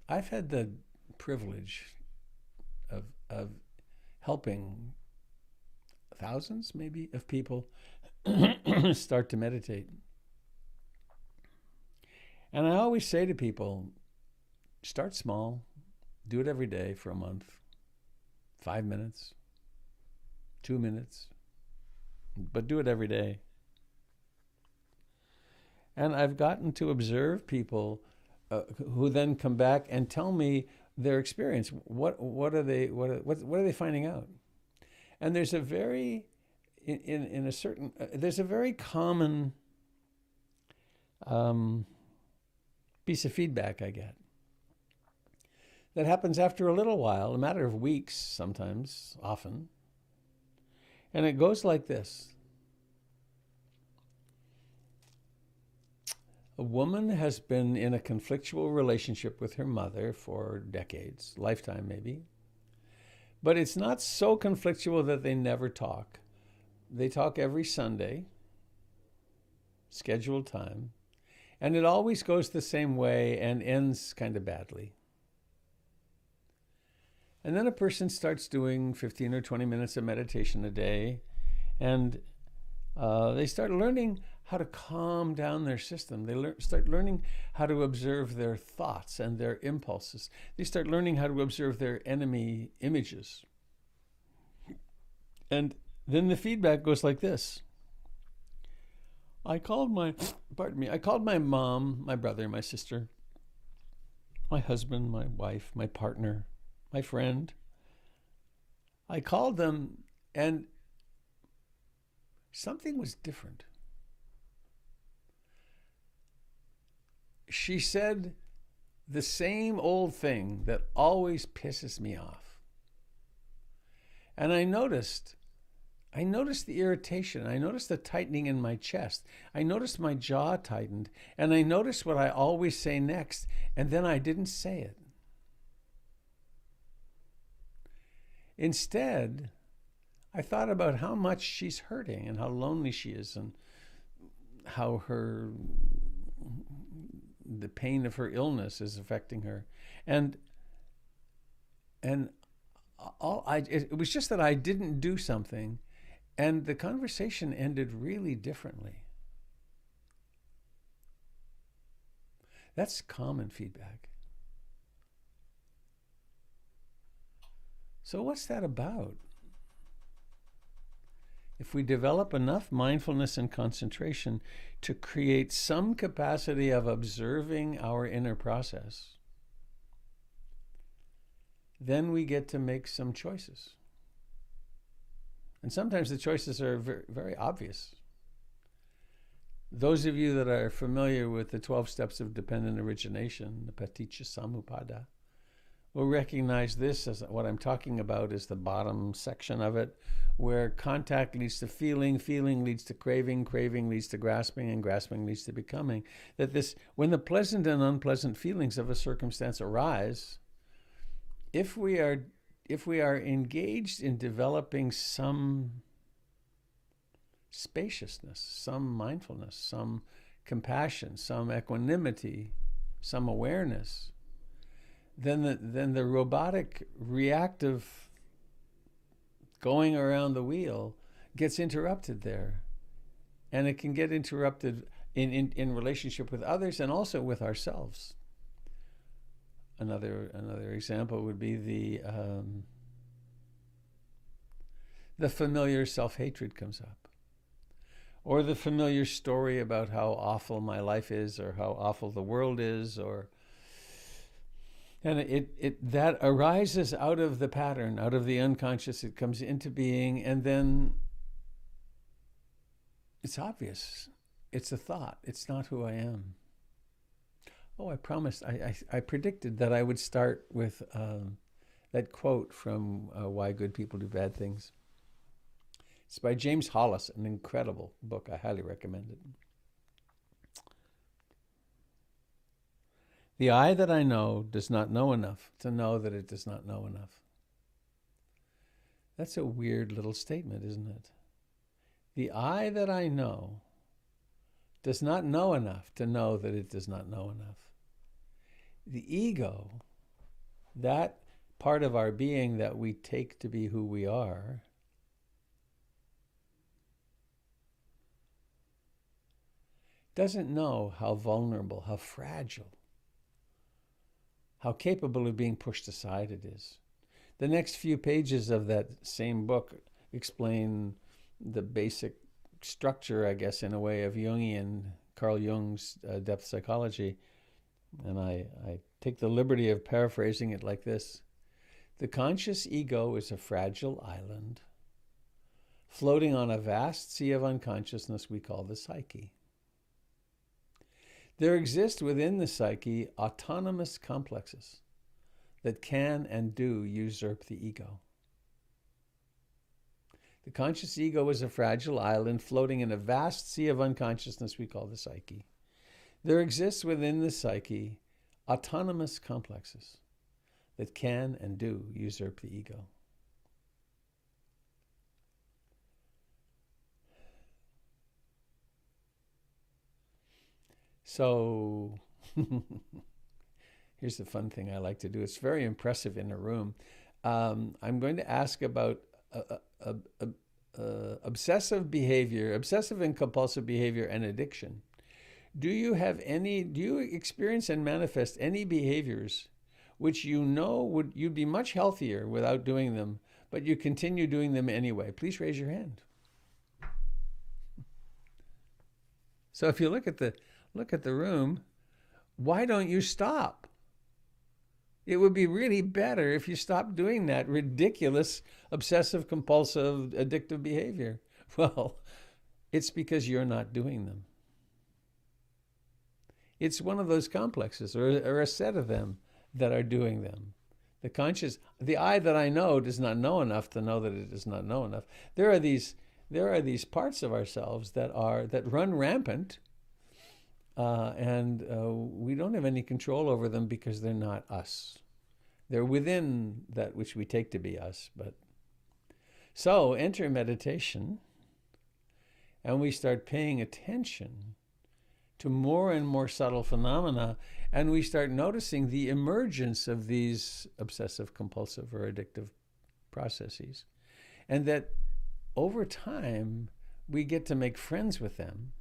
I've had the privilege of helping thousands, maybe, of people start to meditate. And I always say to people, start small, do it every day for a month, 5 minutes, 2 minutes, but do it every day. And I've gotten to observe people who then come back and tell me their experience. What are they finding out? And there's a very there's a very common piece of feedback I get that happens after a little while, a matter of weeks, sometimes, often, and it goes like this. A woman has been in a conflictual relationship with her mother for decades, lifetime maybe. But it's not so conflictual that they never talk. They talk every Sunday, scheduled time, and it always goes the same way and ends kind of badly. And then a person starts doing 15 or 20 minutes of meditation a day, and they start learning how to calm down their system. They start learning how to observe their thoughts and their impulses. They start learning how to observe their enemy images. And then the feedback goes like this. I called my mom, my brother, my sister, my husband, my wife, my partner, my friend. I called them and something was different. She said the same old thing that always pisses me off. And I noticed the irritation. I noticed the tightening in my chest. I noticed my jaw tightened. And I noticed what I always say next. And then I didn't say it. Instead, I thought about how much she's hurting and how lonely she is and how the pain of her illness is affecting her. And it was just that I didn't do something, and the conversation ended really differently. That's common feedback. So what's that about? If we develop enough mindfulness and concentration to create some capacity of observing our inner process, then we get to make some choices. And sometimes the choices are very, very obvious. Those of you that are familiar with the 12 steps of dependent origination, the Paticca Samuppada, will recognize this as what I'm talking about is the bottom section of it, where contact leads to feeling, feeling leads to craving, craving leads to grasping, and grasping leads to becoming. That this, when the pleasant and unpleasant feelings of a circumstance arise, if we are engaged in developing some spaciousness, some mindfulness, some compassion, some equanimity, some awareness, then the robotic, reactive going around the wheel gets interrupted there. And it can get interrupted in relationship with others and also with ourselves. Another example would be the familiar self-hatred comes up. Or the familiar story about how awful my life is, or how awful the world is, and that arises out of the pattern, out of the unconscious. It comes into being, and then it's obvious. It's a thought. It's not who I am. Oh, I promised. I predicted that I would start with that quote from Why Good People Do Bad Things. It's by James Hollis, an incredible book. I highly recommend it. The I that I know does not know enough to know that it does not know enough. That's a weird little statement, isn't it? The I that I know does not know enough to know that it does not know enough. The ego, that part of our being that we take to be who we are, doesn't know how vulnerable, how fragile, how capable of being pushed aside it is. The next few pages of that same book explain the basic structure, I guess, in a way, of Jungian, Carl Jung's depth psychology. And I take the liberty of paraphrasing it like this. The conscious ego is a fragile island floating on a vast sea of unconsciousness we call the psyche. There exist within the psyche autonomous complexes that can and do usurp the ego. The conscious ego is a fragile island floating in a vast sea of unconsciousness we call the psyche. There exists within the psyche autonomous complexes that can and do usurp the ego. So here's the fun thing I like to do. It's very impressive in a room. I'm going to ask about obsessive behavior, obsessive and compulsive behavior and addiction. Do you experience and manifest any behaviors which you'd be much healthier without doing them, but you continue doing them anyway? Please raise your hand. So if you look at the room, why don't you stop? It would be really better if you stopped doing that ridiculous, obsessive, compulsive, addictive behavior. Well, it's because you're not doing them. It's one of those complexes, or a set of them, that are doing them. The I that I know does not know enough to know that it does not know enough. There are these parts of ourselves that run rampant, and we don't have any control over them because they're not us. They're within that which we take to be us. So enter meditation, and we start paying attention to more and more subtle phenomena, and we start noticing the emergence of these obsessive, compulsive, or addictive processes. And that over time, we get to make friends with them.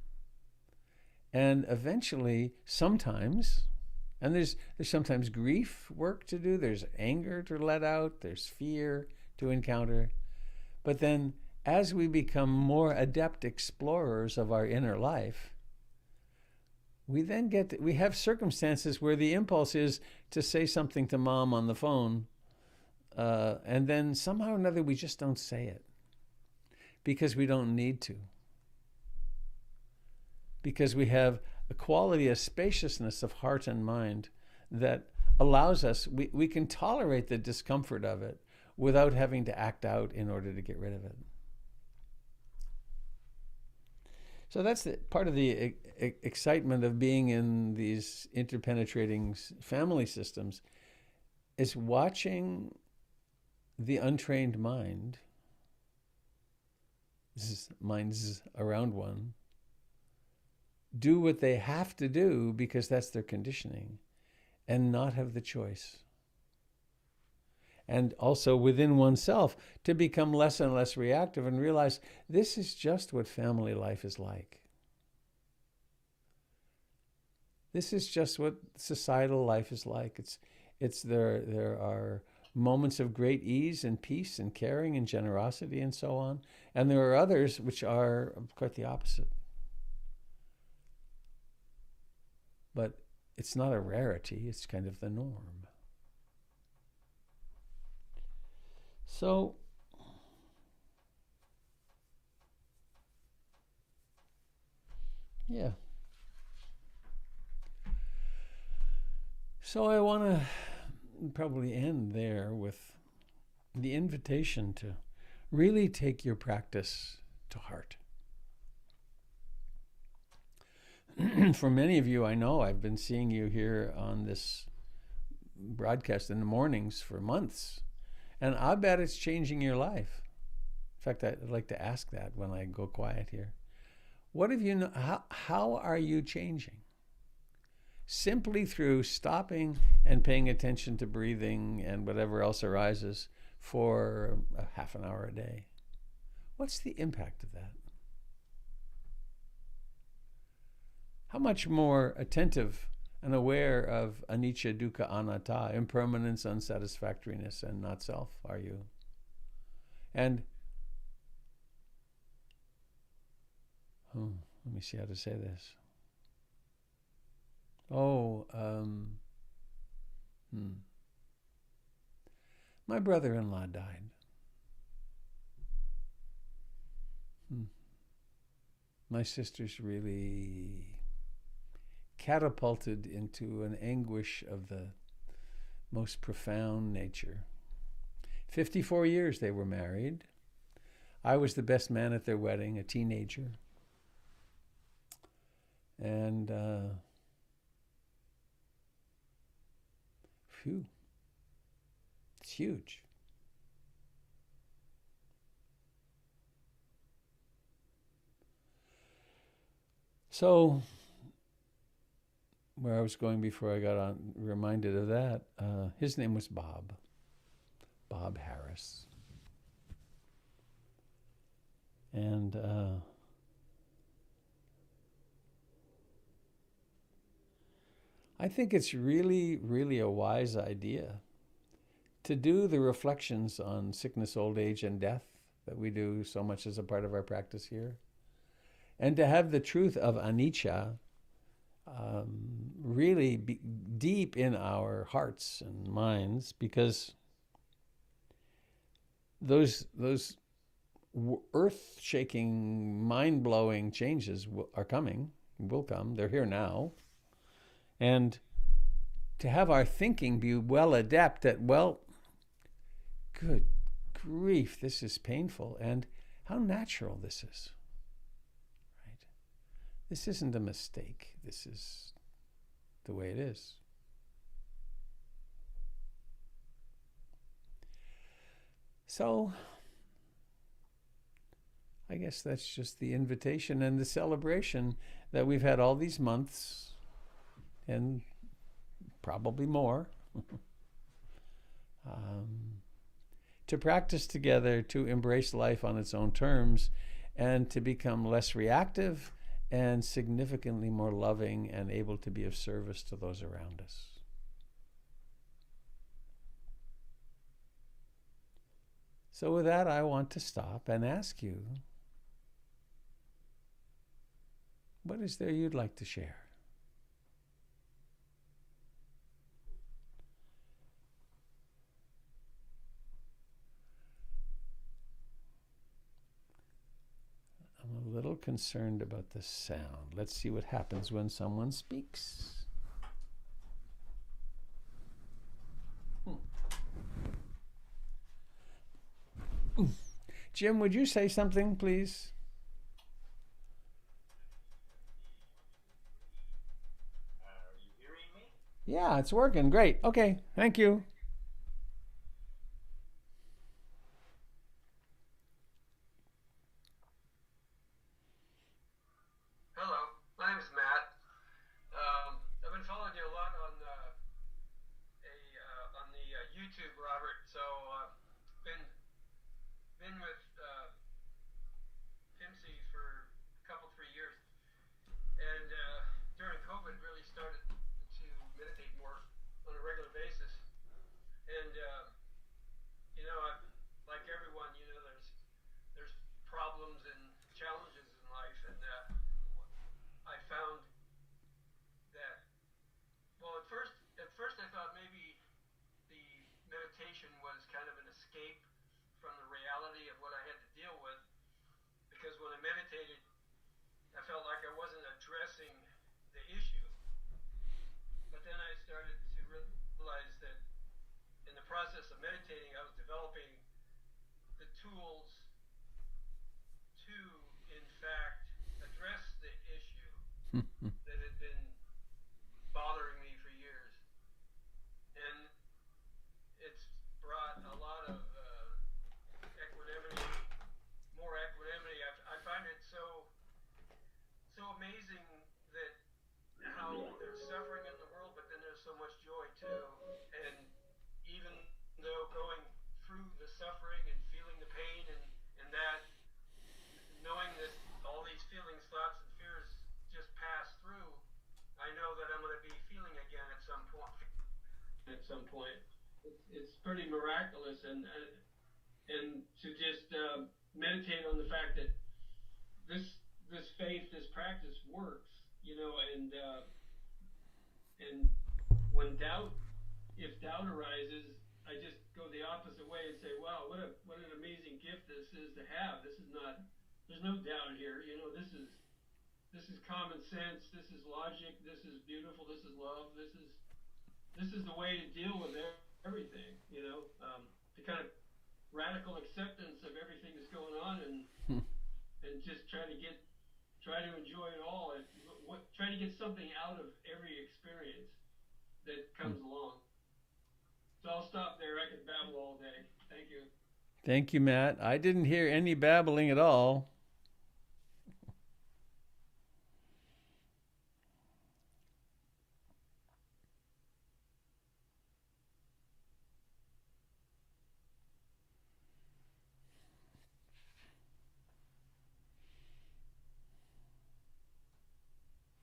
And eventually, sometimes, and there's sometimes grief work to do, there's anger to let out, there's fear to encounter. But then, as we become more adept explorers of our inner life, we have circumstances where the impulse is to say something to mom on the phone, and then somehow or another we just don't say it. because we don't need to. Because we have a quality, a spaciousness of heart and mind that allows us, we can tolerate the discomfort of it without having to act out in order to get rid of it. So that's part of the excitement of being in these interpenetrating family systems, is watching the untrained mind, this is minds around one, do what they have to do because that's their conditioning, and not have the choice. And also within oneself to become less and less reactive and realize this is just what family life is like. This is just what societal life is like. There are moments of great ease and peace and caring and generosity and so on. And there are others which are quite the opposite. But it's not a rarity, it's kind of the norm. So, yeah. So I want to probably end there with the invitation to really take your practice to heart. For many of you, I know I've been seeing you here on this broadcast in the mornings for months, and I bet it's changing your life. In fact, I'd like to ask that when I go quiet here. What have you? How are you changing? Simply through stopping and paying attention to breathing and whatever else arises for a half an hour a day. What's the impact of that? How much more attentive and aware of anicca, dukkha, anatta, impermanence, unsatisfactoriness, and not self are you? And let me see how to say this. My brother-in-law died. My sister's really catapulted into an anguish of the most profound nature. 54 years they were married. I was the best man at their wedding, a teenager. And it's huge. So, where I was going before I got reminded of that, his name was Bob Harris. And I think it's really, really a wise idea to do the reflections on sickness, old age, and death that we do so much as a part of our practice here. And to have the truth of anicca really be deep in our hearts and minds, because those earth-shaking, mind-blowing changes will come. They're here now. And to have our thinking be well adept at, well, good grief, this is painful, and how natural this is. Right? This isn't a mistake. This is the way it is. So, I guess that's just the invitation and the celebration that we've had all these months, and probably more, to practice together, to embrace life on its own terms, and to become less reactive and significantly more loving and able to be of service to those around us. So with that, I want to stop and ask you, what is there you'd like to share? concerned about the sound. Let's see what happens when someone speaks. Jim, would you say something, please? Are you hearing me? Yeah, it's working. Great. Okay, thank you. Hello, my name is Matt. I've been following you a lot on the YouTube, Robert. So been with Pimsy for a couple 3 years, and during COVID, really started to meditate more on a regular basis. And I've, like everyone, there's problems and challenges in life, and I found that well, at first I thought maybe the meditation was kind of an escape from the reality of what I had to deal with, because when I meditated, I felt like I wasn't addressing the issue. But then I started to realize that in the process of meditating, I was developing the tools to, in fact, address the issue that had been bothering me for years. And it's brought a lot of equanimity, more equanimity. I find it so amazing that how there's suffering in the world, but then there's so much joy too. And even though going through the suffering and feeling the pain and that, knowing that all these feelings, thoughts, and fears just pass through, I know that I'm going to be feeling again at some point. It's pretty miraculous, and to just meditate on the fact that this faith, this practice works, and when if doubt arises, I just go the opposite way and say, wow, what an amazing gift this is to have. This is not There's no doubt here. This is common sense. This is logic. This is beautiful. This is love. This is the way to deal with everything. The kind of radical acceptance of everything that's going on, and just try to enjoy it all, and try to get something out of every experience that comes along. So I'll stop there. I could babble all day. Thank you. Thank you, Matt. I didn't hear any babbling at all.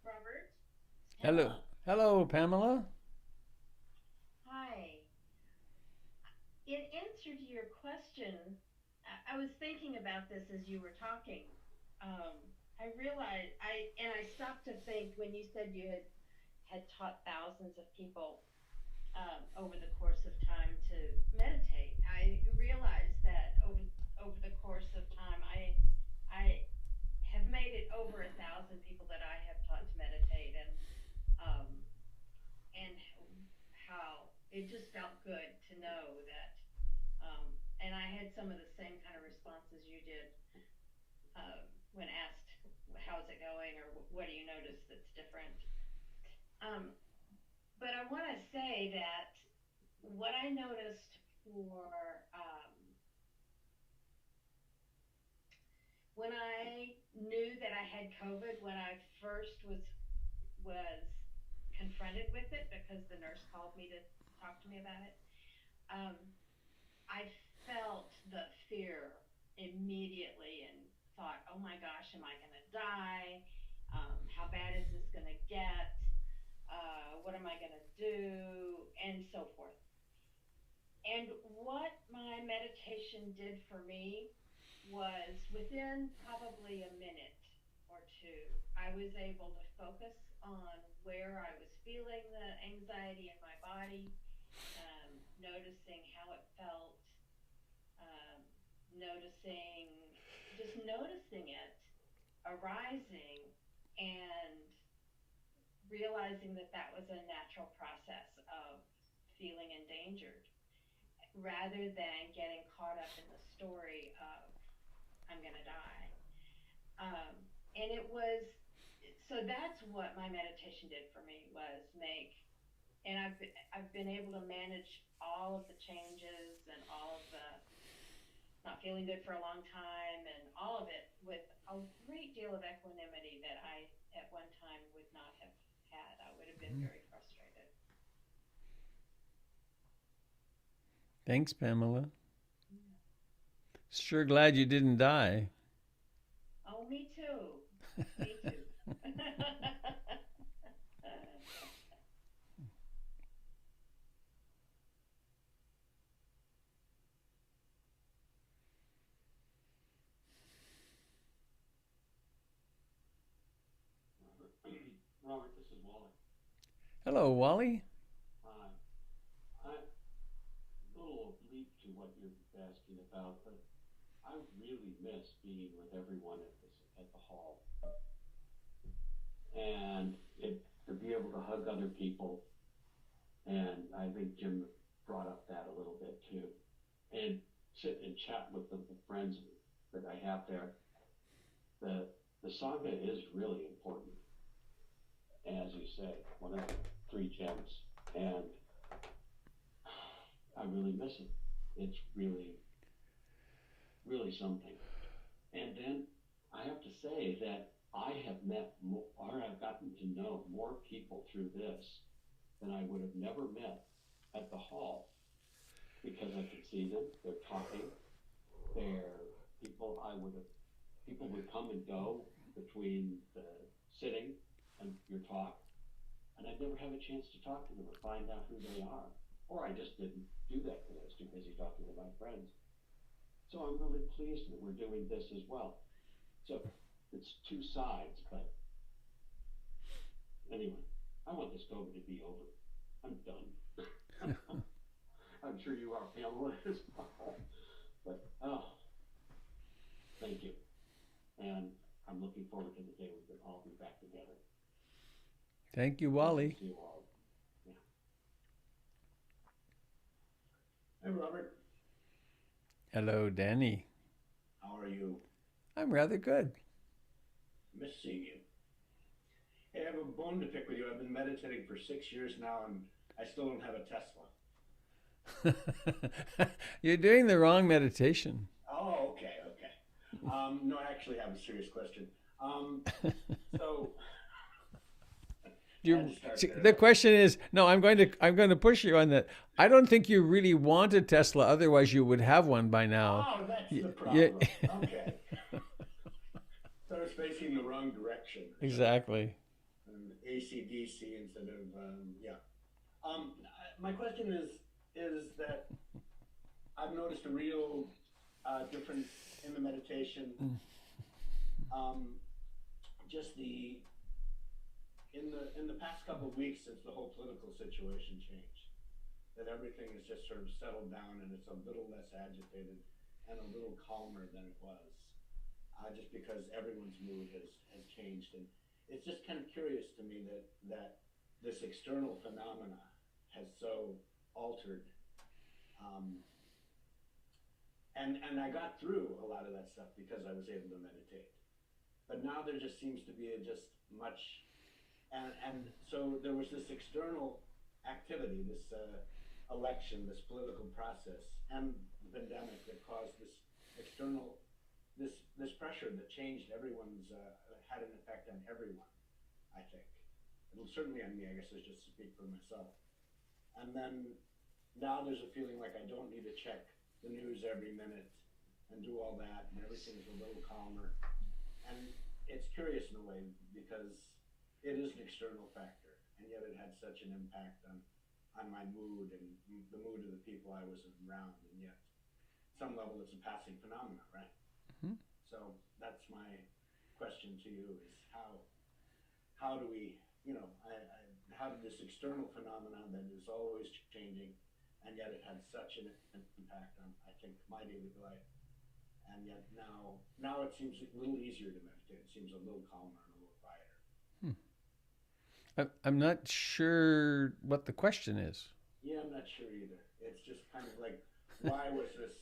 Robert? Hello. Hello. Hello, Pamela. Hi. In answer to your question, I was thinking about this as you were talking. Um, I realized I stopped to think when you said you had taught thousands of people over the course of time to meditate. I realized that over the course of time, I have made it over 1,000 people that I have taught to meditate, um, and how it just felt good to know that. And I had some of the same kind of responses you did when asked, "How's it going?" or "What do you notice that's different?" Um, but I want to say that what I noticed for when I knew that I had COVID, when I first was confronted with it because the nurse called me to talk to me about it. Um, I felt the fear immediately and thought, oh my gosh, am I going to die? How bad is this going to get? What am I going to do? And so forth. And what my meditation did for me was within probably a minute or two, I was able to focus on where I was feeling the anxiety in my body, noticing how it felt, um, noticing, just noticing it arising and realizing that that was a natural process of feeling endangered rather than getting caught up in the story of I'm going to die. Um, and it was, so that's what my meditation did for me was make, and I've been able to manage all of the changes and all of the not feeling good for a long time and all of it with a great deal of equanimity that I at one time would not have had. I would have been very frustrated. Thanks, Pamela. Sure glad you didn't die. Oh, me too. Me too. Robert, this is Wally. Hello, Wally. Hi. I'm a little oblique to what you're asking about, but I really miss being with everyone at the hall, and to be able to hug other people. And I think Jim brought up that a little bit too, and sit and chat with the friends that I have there. The sangha is really important, as you say, one of the three gems, and I really miss it. It's really, really something. And then I have to say that I have met more, or I've gotten to know more people through this than I would have never met at the hall, because I could see them, they're talking, they're people people would come and go between the sitting and your talk, and I'd never have a chance to talk to them or find out who they are. Or I just didn't do that because I was too busy talking to my friends. So I'm really pleased that we're doing this as well. So it's two sides, but anyway, I want this COVID to be over. I'm done. I'm sure you are, Pamela, as well. But, thank you. And I'm looking forward to the day we can all be back together. Thank you, Wally. See you all. Yeah. Hi, Robert. Hello, Danny. How are you? I'm rather good. Miss seeing you. Hey, I have a bone to pick with you. I've been meditating for 6 years now, and I still don't have a Tesla. You're doing the wrong meditation. Oh, okay. No, I actually have a serious question. So The question is, no, I'm going to push you on that. I don't think you really want a Tesla, otherwise you would have one by now. Oh, that's the problem. Okay. So I was facing the wrong direction. Exactly. AC/DC instead of yeah. My question is that I've noticed a real difference in the meditation. Just in the past couple of weeks since the whole political situation changed, that everything is just sort of settled down and it's a little less agitated and a little calmer than it was, just because everyone's mood has changed. And it's just kind of curious to me that this external phenomena has so altered. And I got through a lot of that stuff because I was able to meditate. But now there just seems to be just much, and so there was this external activity, this election, this political process, and the pandemic that caused this external, this pressure that changed everyone's, had an effect on everyone, I think. And certainly on me, I guess I just speak for myself. And then now there's a feeling like I don't need to check the news every minute and do all that, and everything's a little calmer. And it's curious in a way because it is an external factor, and yet it had such an impact on my mood and the mood of the people I was around, and yet some level it's a passing phenomenon, right? Mm-hmm. So that's my question to you is how do we, how did this external phenomenon that is always changing, and yet it had such an impact on, I think, my daily life and yet now it seems a little easier to meditate. It seems a little calmer and a little quieter. I'm not sure what the question is. Yeah, I'm not sure either. It's just kind of like, why was this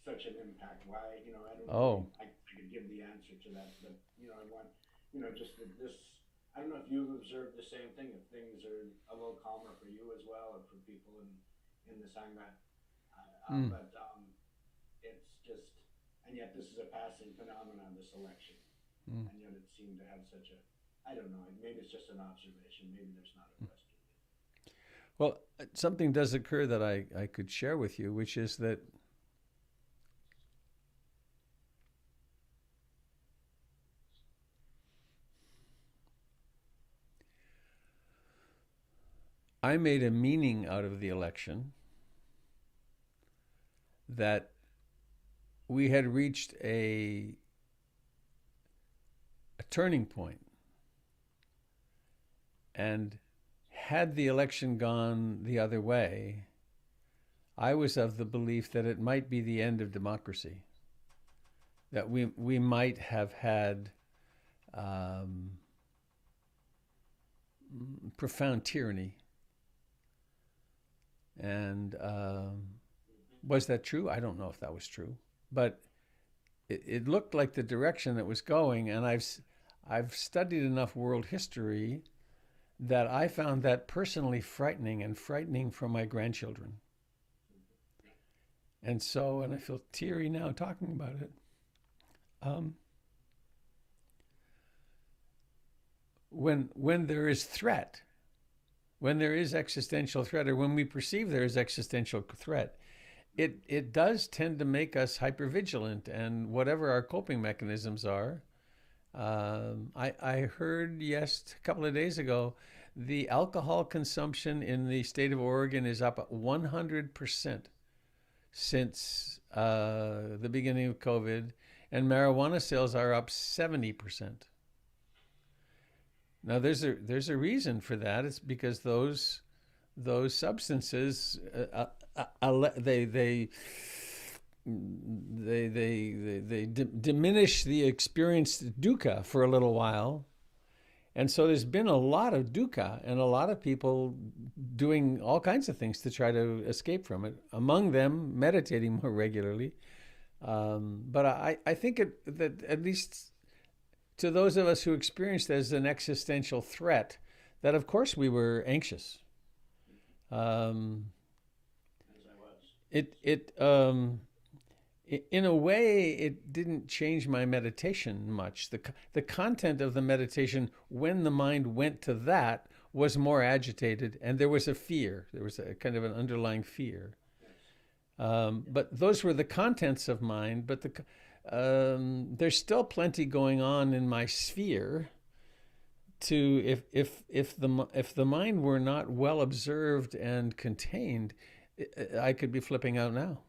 such an impact? Why, I don't know. I could give the answer to that, but I want, just this. I don't know if you've observed the same thing. If things are a little calmer for you as well, or for people in the sangha, but it's just, and yet this is a passing phenomenon, this election, and yet it seemed to have such a. I don't know. Maybe it's just an observation. Maybe there's not a question. Well, something does occur that I could share with you, which is that I made a meaning out of the election that we had reached a turning point. And had the election gone the other way, I was of the belief that it might be the end of democracy, that we might have had profound tyranny. And was that true? I don't know if that was true, but it looked like the direction it was going. And I've studied enough world history that I found that personally frightening, and frightening for my grandchildren. And so, and I feel teary now talking about it. When there is threat, when there is existential threat, or when we perceive there is existential threat, it does tend to make us hypervigilant, and whatever our coping mechanisms are. I heard, a couple of days ago, the alcohol consumption in the state of Oregon is up 100% since the beginning of COVID, and marijuana sales are up 70%. Now, there's a reason for that. It's because those substances they diminish the experienced dukkha for a little while. And so there's been a lot of dukkha, and a lot of people doing all kinds of things to try to escape from it, among them meditating more regularly. But I think that at least to those of us who experienced it as an existential threat, that of course we were anxious. As I was. In a way, it didn't change my meditation much. The content of the meditation, when the mind went to that, was more agitated, and there was a fear. There was a kind of an underlying fear. But those were the contents of mind. But there's still plenty going on in my sphere. If the mind were not well observed and contained, I could be flipping out now.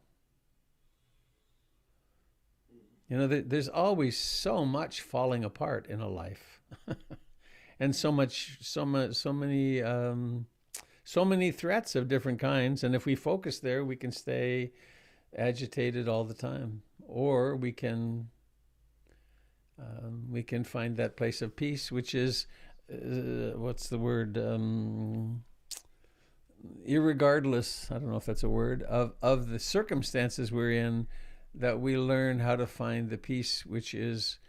There's always so much falling apart in a life, and so many threats of different kinds. And if we focus there, we can stay agitated all the time, or we can find that place of peace, which is what's the word? Irregardless, I don't know if that's a word, of the circumstances we're in, that we learn how to find the peace which is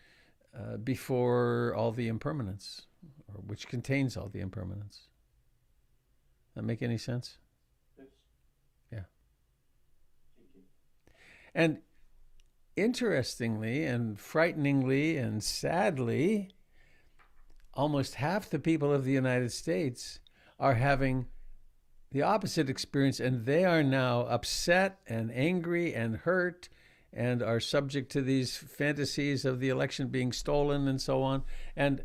before all the impermanence, or which contains all the impermanence. That make any sense? Yes. Yeah. Thank you. And interestingly and frighteningly and sadly, almost half the people of the United States are having the opposite experience, and they are now upset and angry and hurt, and are subject to these fantasies of the election being stolen and so on. And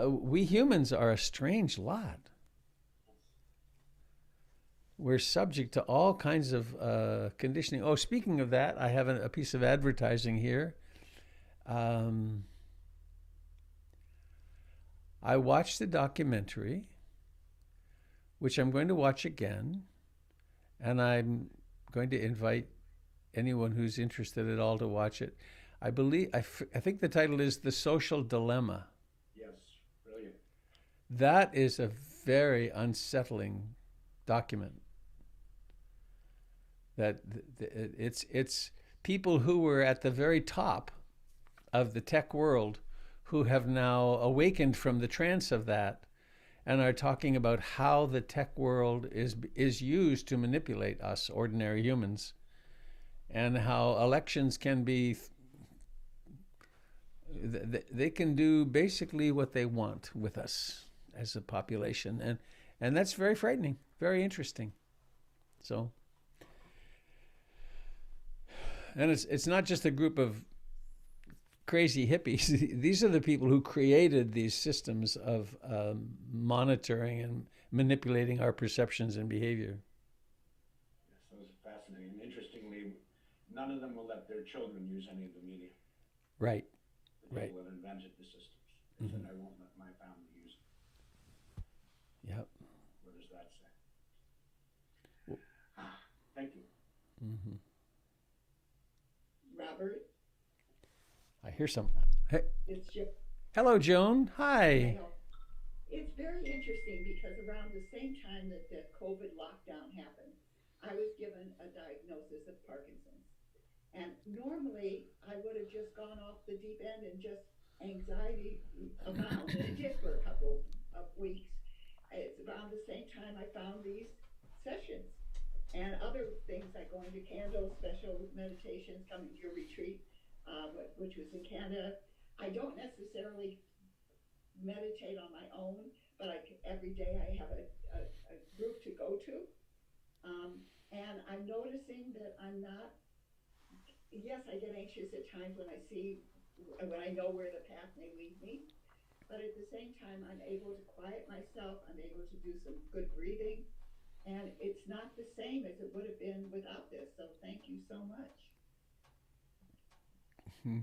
we humans are a strange lot. We're subject to all kinds of conditioning. Oh, speaking of that, I have a piece of advertising here. I watched the documentary, which I'm going to watch again, and I'm going to invite anyone who's interested at all to watch it. I think the title is The Social Dilemma. Yes, brilliant. That is a very unsettling document. That it's people who were at the very top of the tech world who have now awakened from the trance of that and are talking about how the tech world is used to manipulate us ordinary humans, and how elections can be, they can do basically what they want with us as a population, and that's very frightening, very interesting. So, and it's not just a group of crazy hippies. These are the people who created these systems of monitoring and manipulating our perceptions and behavior. Yes, that was fascinating. And interestingly, none of them will let their children use any of the media. Right. The Right. people that invented the systems. They said, I won't let my family use it. Yep. What does that say? Thank you. Mm-hmm. Robert, I hear some. Hey, it's your. hello, Joan. Hi. It's very interesting because around the same time that the COVID lockdown happened, I was given a diagnosis of Parkinson's. And normally I would have just gone off the deep end and just anxiety abound. And it did for a couple of weeks. It's around the same time I found these sessions and other things like going to Canada, special meditations, coming to your retreat, which was in Canada. I don't necessarily meditate on my own, but every day I have a group to go to. And I'm noticing that I'm not, yes, I get anxious at times when I know where the path may lead me, but at the same time, I'm able to quiet myself. I'm able to do some good breathing, and it's not the same as it would have been without this. So thank you so much. Hmm.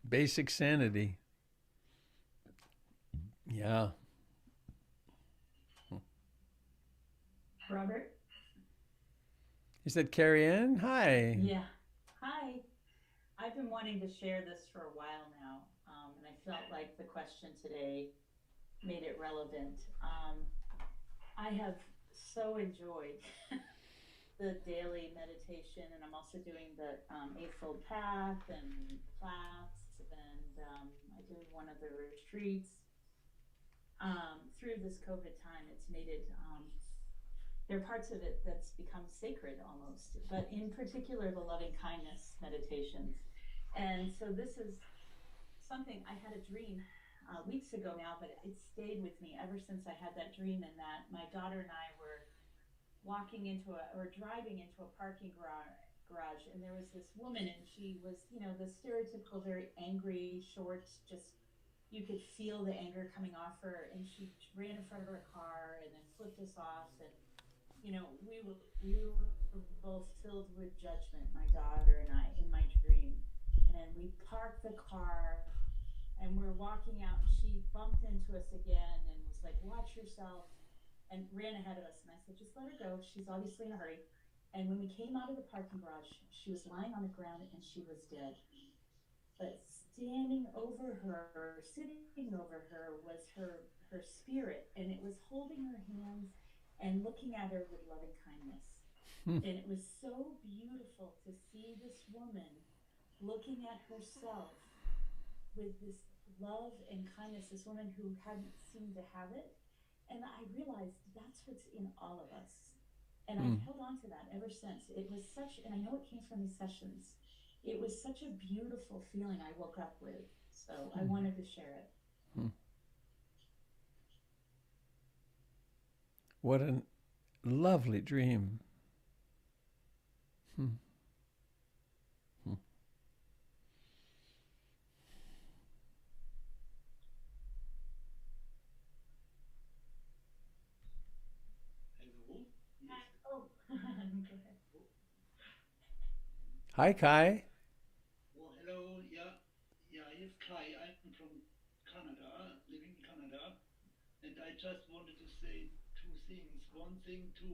Basic sanity. Yeah. Robert? Is that Carrie Ann? Hi. Yeah. Hi. I've been wanting to share this for a while now, and I felt like the question today made it relevant. I have so enjoyed the daily meditation, and I'm also doing the Eightfold Path and class, and I did one of the retreats. Through this COVID time, it's made it, there are parts of it that's become sacred almost, but in particular, the loving kindness meditations. And so this is something I had a dream weeks ago now, but it stayed with me ever since I had that dream, and that my daughter and I were driving into a parking garage, and there was this woman, and she was, the stereotypical, very angry, short, just, you could feel the anger coming off her, and she ran in front of our car and then flipped us off, and we were both filled with judgment, my daughter and I, in my dream. And we parked the car, and we're walking out, and she bumped into us again and was like, watch yourself, and ran ahead of us. And I said, just let her go. She's obviously in a hurry. And when we came out of the parking garage, she was lying on the ground and she was dead. But sitting over her was her spirit, and it was holding her hands and looking at her with loving kindness. And it was so beautiful to see this woman looking at herself with this love and kindness, this woman who hadn't seemed to have it. And I realized that's what's in all of us. And I've held on to that ever since. It was and I know it came from these sessions. It was such a beautiful feeling I woke up with. So I wanted to share it. What a lovely dream. Oh, go ahead. Hi, Kai. Well, hello. Yeah, it's Kai. I'm from Canada, living in Canada, and I just wanted to say to two things. One thing to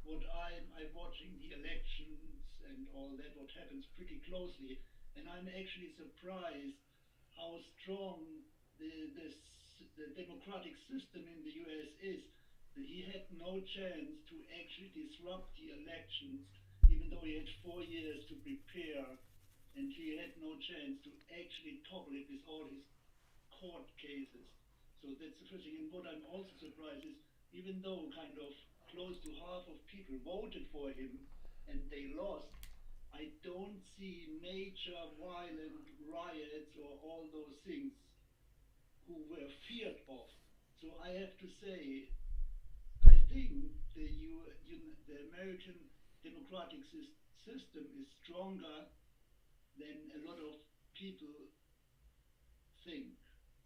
what I'm watching the elections and all that, what happens pretty closely, and I'm actually surprised how strong the democratic system in the US is. He had no chance to actually disrupt the elections, even though he had 4 years to prepare, and he had no chance to actually topple it with all his court cases. So that's the first thing. And what I'm also surprised is, even though kind of close to half of people voted for him and they lost, I don't see major violent riots or all those things who were feared of. So I have to say, I think the American democratic system is stronger than a lot of people think.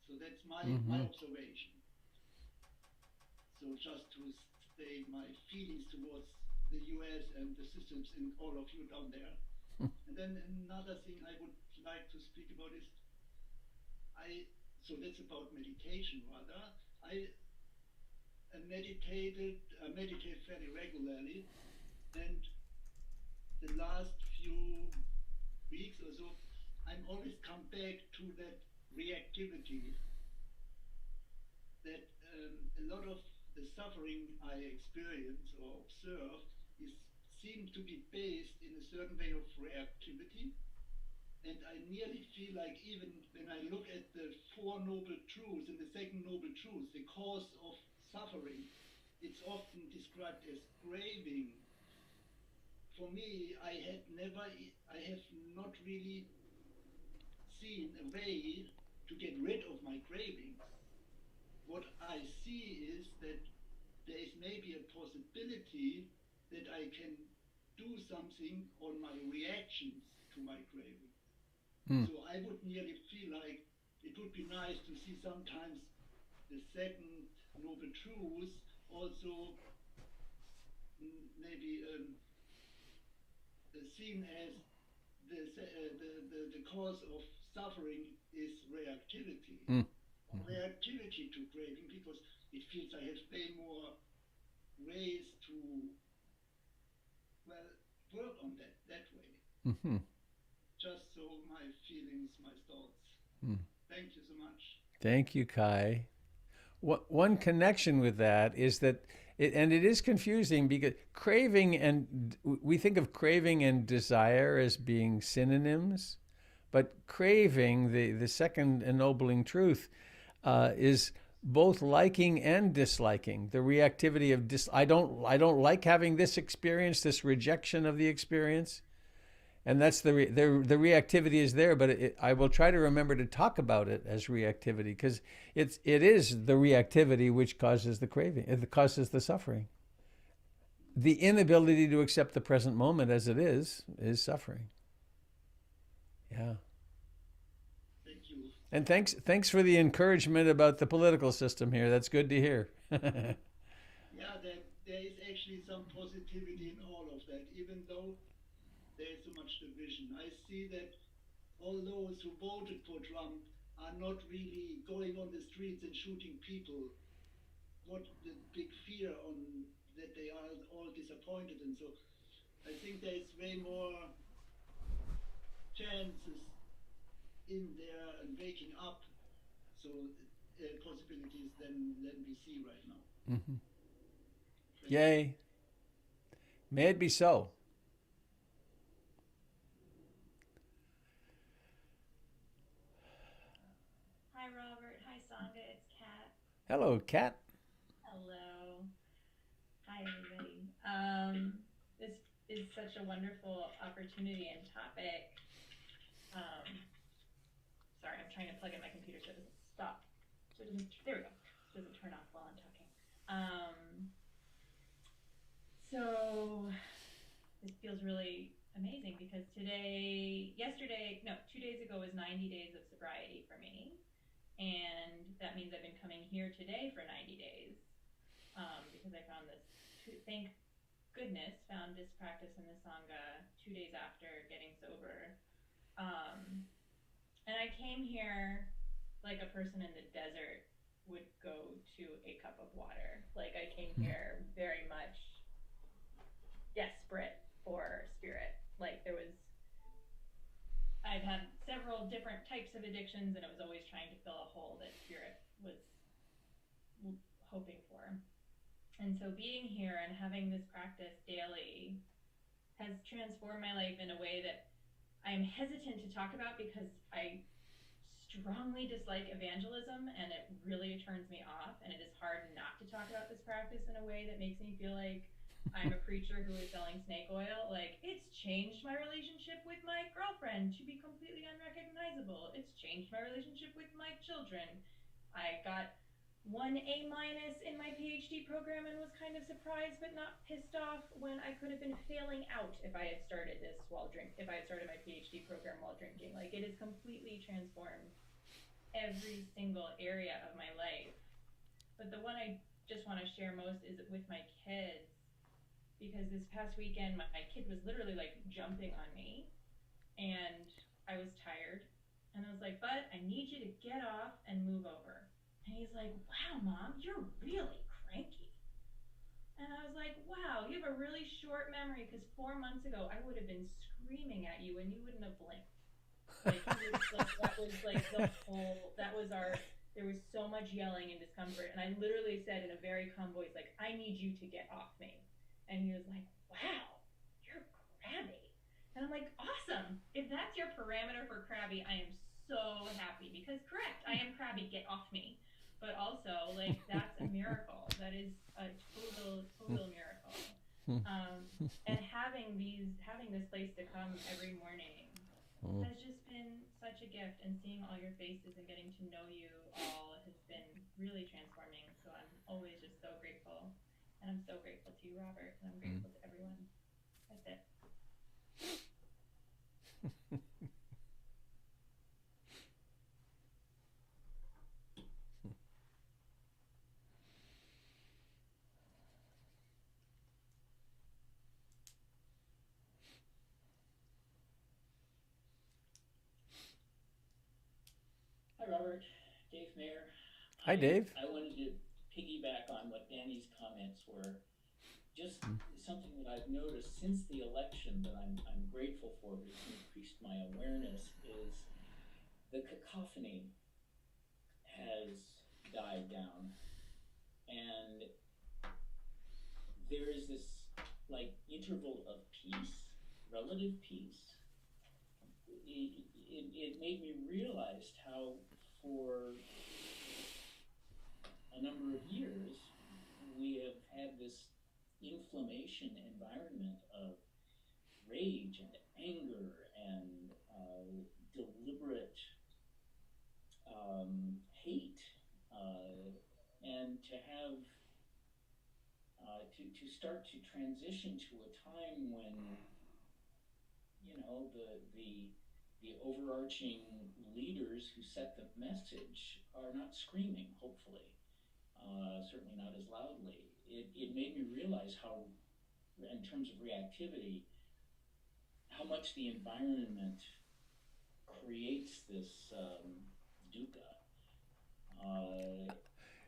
So that's my observation. So just to state my feelings towards the US and the systems and all of you down there. And then another thing I would like to speak about is so that's about meditation rather. I meditate fairly regularly, and the last few weeks or so, I'm always come back to that reactivity, that a lot of the suffering I experience or observe seems to be based in a certain way of reactivity. And I nearly feel like, even when I look at the Four Noble Truths and the Second Noble Truth, the cause of suffering, it's often described as craving. For me, I have not really seen a way to get rid of my cravings. What I see is that there is maybe a possibility that I can do something on my reactions to my craving. So I would nearly feel like it would be nice to see sometimes the Second Noble Truth also maybe seen as the cause of suffering is reactivity. Reactivity to craving, because it feels I have way more ways to, well, work on that way. Just so my feelings, my thoughts. Thank you so much. Thank you, Kai. One connection with that is that, it is confusing because craving, and we think of craving and desire as being synonyms, but craving, the second ennobling truth, is both liking and disliking. The reactivity of I don't like having this experience, this rejection of the experience. And that's the reactivity is there, but I will try to remember to talk about it as reactivity, because it is the reactivity which causes the craving, it causes the suffering. The inability to accept the present moment as it is suffering. Yeah. Thank you. And thanks for the encouragement about the political system here. That's good to hear. Yeah, there is actually some positivity in all of that, even though there is so much division. I see that all those who voted for Trump are not really going on the streets and shooting people. What the big fear on that they are all disappointed, and so I think there is way more chances in there and waking up, so possibilities than we see right now. Yay. May it be so. Hi, Robert. Hi, Sangha. It's Kat. Hello, Kat. Hello. Hi, everybody. This is such a wonderful opportunity and topic. Sorry, I'm trying to plug in my computer so it doesn't stop. There we go. It doesn't turn off while I'm talking. So this feels really amazing because 2 days ago was 90 days of sobriety for me. And that means I've been coming here today for 90 days because I found this, thank goodness, found this practice in the Sangha 2 days after getting sober. And I came here like a person in the desert would go to a cup of water. Like I came here very much desperate for spirit. Like I've had several different types of addictions, and it was always trying to fill a hole that spirit was hoping for. And so being here and having this practice daily has transformed my life in a way that I'm hesitant to talk about because I strongly dislike evangelism and it really turns me off, and it is hard not to talk about this practice in a way that makes me feel like I'm a preacher who is selling snake oil. Like, it's changed my relationship with my girlfriend to be completely unrecognizable. It's changed my relationship with my children. I got 1 A- in my PhD program and was kind of surprised but not pissed off when I could have been failing out if I had started if I had started my PhD program while drinking. Like, it has completely transformed every single area of my life. But the one I just want to share most is with my kids, because this past weekend my kid was literally like jumping on me and I was tired and I was like, "Bud, I need you to get off and move over." And he's like, "Wow, Mom, you're really cranky." And I was like, "Wow, you have a really short memory, because 4 months ago I would have been screaming at you and you wouldn't have blinked." Like, there was so much yelling and discomfort. And I literally said in a very calm voice, like, "I need you to get off me." And he was like, "Wow, you're crabby." And I'm like, "Awesome. If that's your parameter for crabby, I am so happy, because correct, I am crabby, get off me." But also, like, that's a miracle. That is a total miracle. And having this place to come every morning has just been such a gift, and seeing all your faces and getting to know you all has been really transforming. So I'm always just so grateful, and I'm so grateful to you, Robert, and I'm grateful to everyone. That's it. Hi, Robert. Dave Mayer. Hi, Dave. I wanted to piggyback on what Danny's comments were. Just something that I've noticed since the election that I'm grateful for, because it's increased my awareness, is the cacophony has died down. And there is this, like, interval of peace, relative peace. It made me realize how, for a number of years, we have had this inflammation environment of rage and anger and deliberate hate, and to have to start to transition to a time when, you know, the overarching leaders who set the message are not screaming, hopefully, certainly not as loudly. It made me realize how, in terms of reactivity, how much the environment creates this dukkha,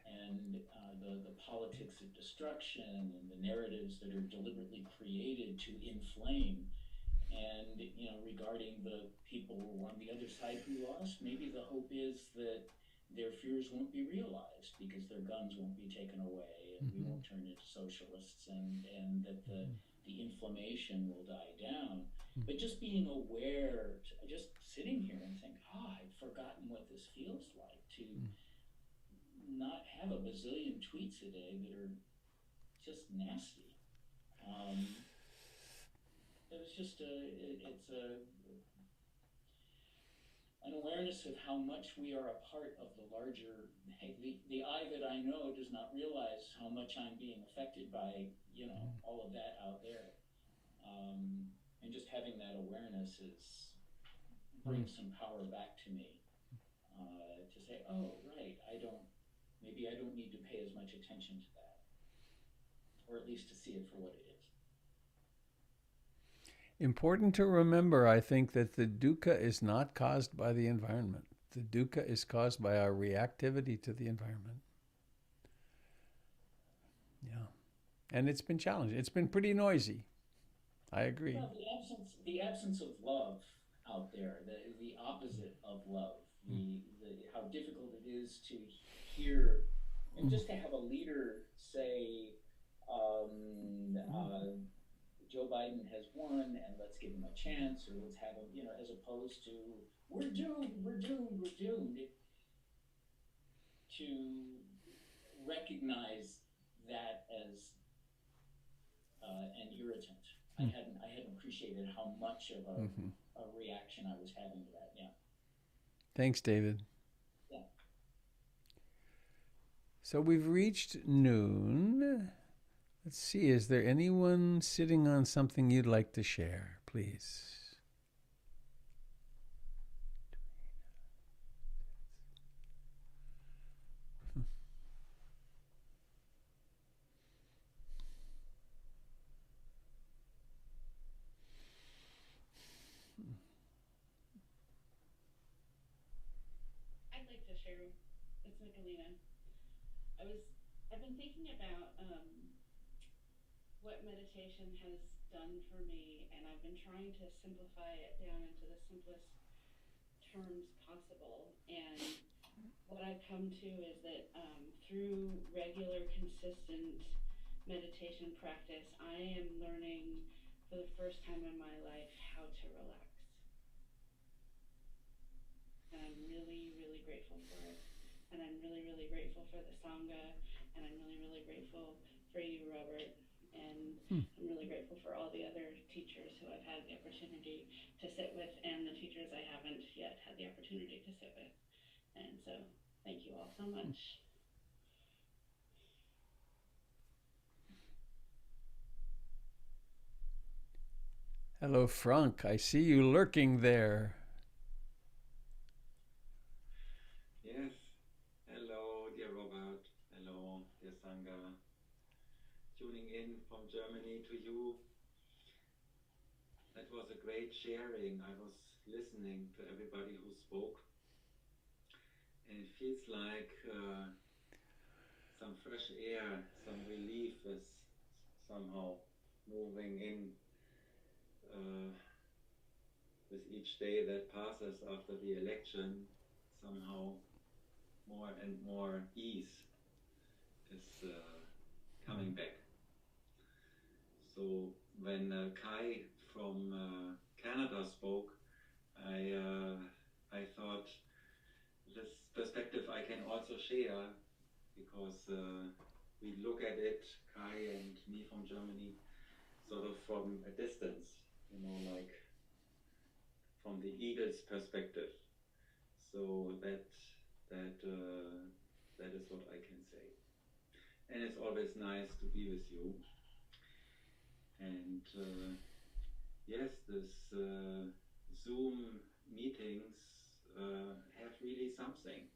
and the politics of destruction and the narratives that are deliberately created to inflame. And, you know, regarding the people on the other side who lost, maybe the hope is that their fears won't be realized because their guns won't be taken away, and we won't turn into socialists, and that the inflammation will die down. But just being aware, just sitting here and think, I've forgotten what this feels like to not have a bazillion tweets a day that are just nasty. It was just an awareness of how much we are a part of the larger. The I that I know does not realize how much I'm being affected by, you know, all of that out there. And just having that awareness brings some power back to me, to say, oh, right, maybe I don't need to pay as much attention to that, or at least to see it for what it is. Important to remember, I think, that the dukkha is not caused by the environment. The dukkha is caused by our reactivity to the environment. Yeah. And it's been challenging. It's been pretty noisy. I agree. Well, the absence of love out there, the opposite of love, the how difficult it is to hear, and just to have a leader say, Joe Biden has won, and let's give him a chance, or let's have him, as opposed to we're doomed, we're doomed, we're doomed. To recognize that as an irritant. I hadn't appreciated how much of a reaction I was having to that. Yeah. Thanks, David. Yeah. So we've reached noon. Let's see, is there anyone sitting on something you'd like to share, please? I'd like to share. It's Nicolina. I've been thinking about what meditation has done for me, and I've been trying to simplify it down into the simplest terms possible. And what I've come to is that through regular, consistent meditation practice, I am learning for the first time in my life how to relax. And I'm really, really grateful for it. And I'm really, really grateful for the Sangha. And I'm really, really grateful for you, Robert. And I'm really grateful for all the other teachers who I've had the opportunity to sit with, and the teachers I haven't yet had the opportunity to sit with. And so, thank you all so much. Hello, Frank. I see you lurking there. Yes. Hello, dear Robert. Hello, dear Sangha. Tuning in from Germany to you. That was a great sharing. I was listening to everybody who spoke. And it feels like some fresh air, some relief is somehow moving in with each day that passes after the election. Somehow more and more ease is coming back. So when Kai from Canada spoke, I thought this perspective I can also share, because we look at it, Kai and me from Germany, sort of from a distance, like from the eagle's perspective. So that is what I can say. And it's always nice to be with you. And yes, this Zoom meetings have really something.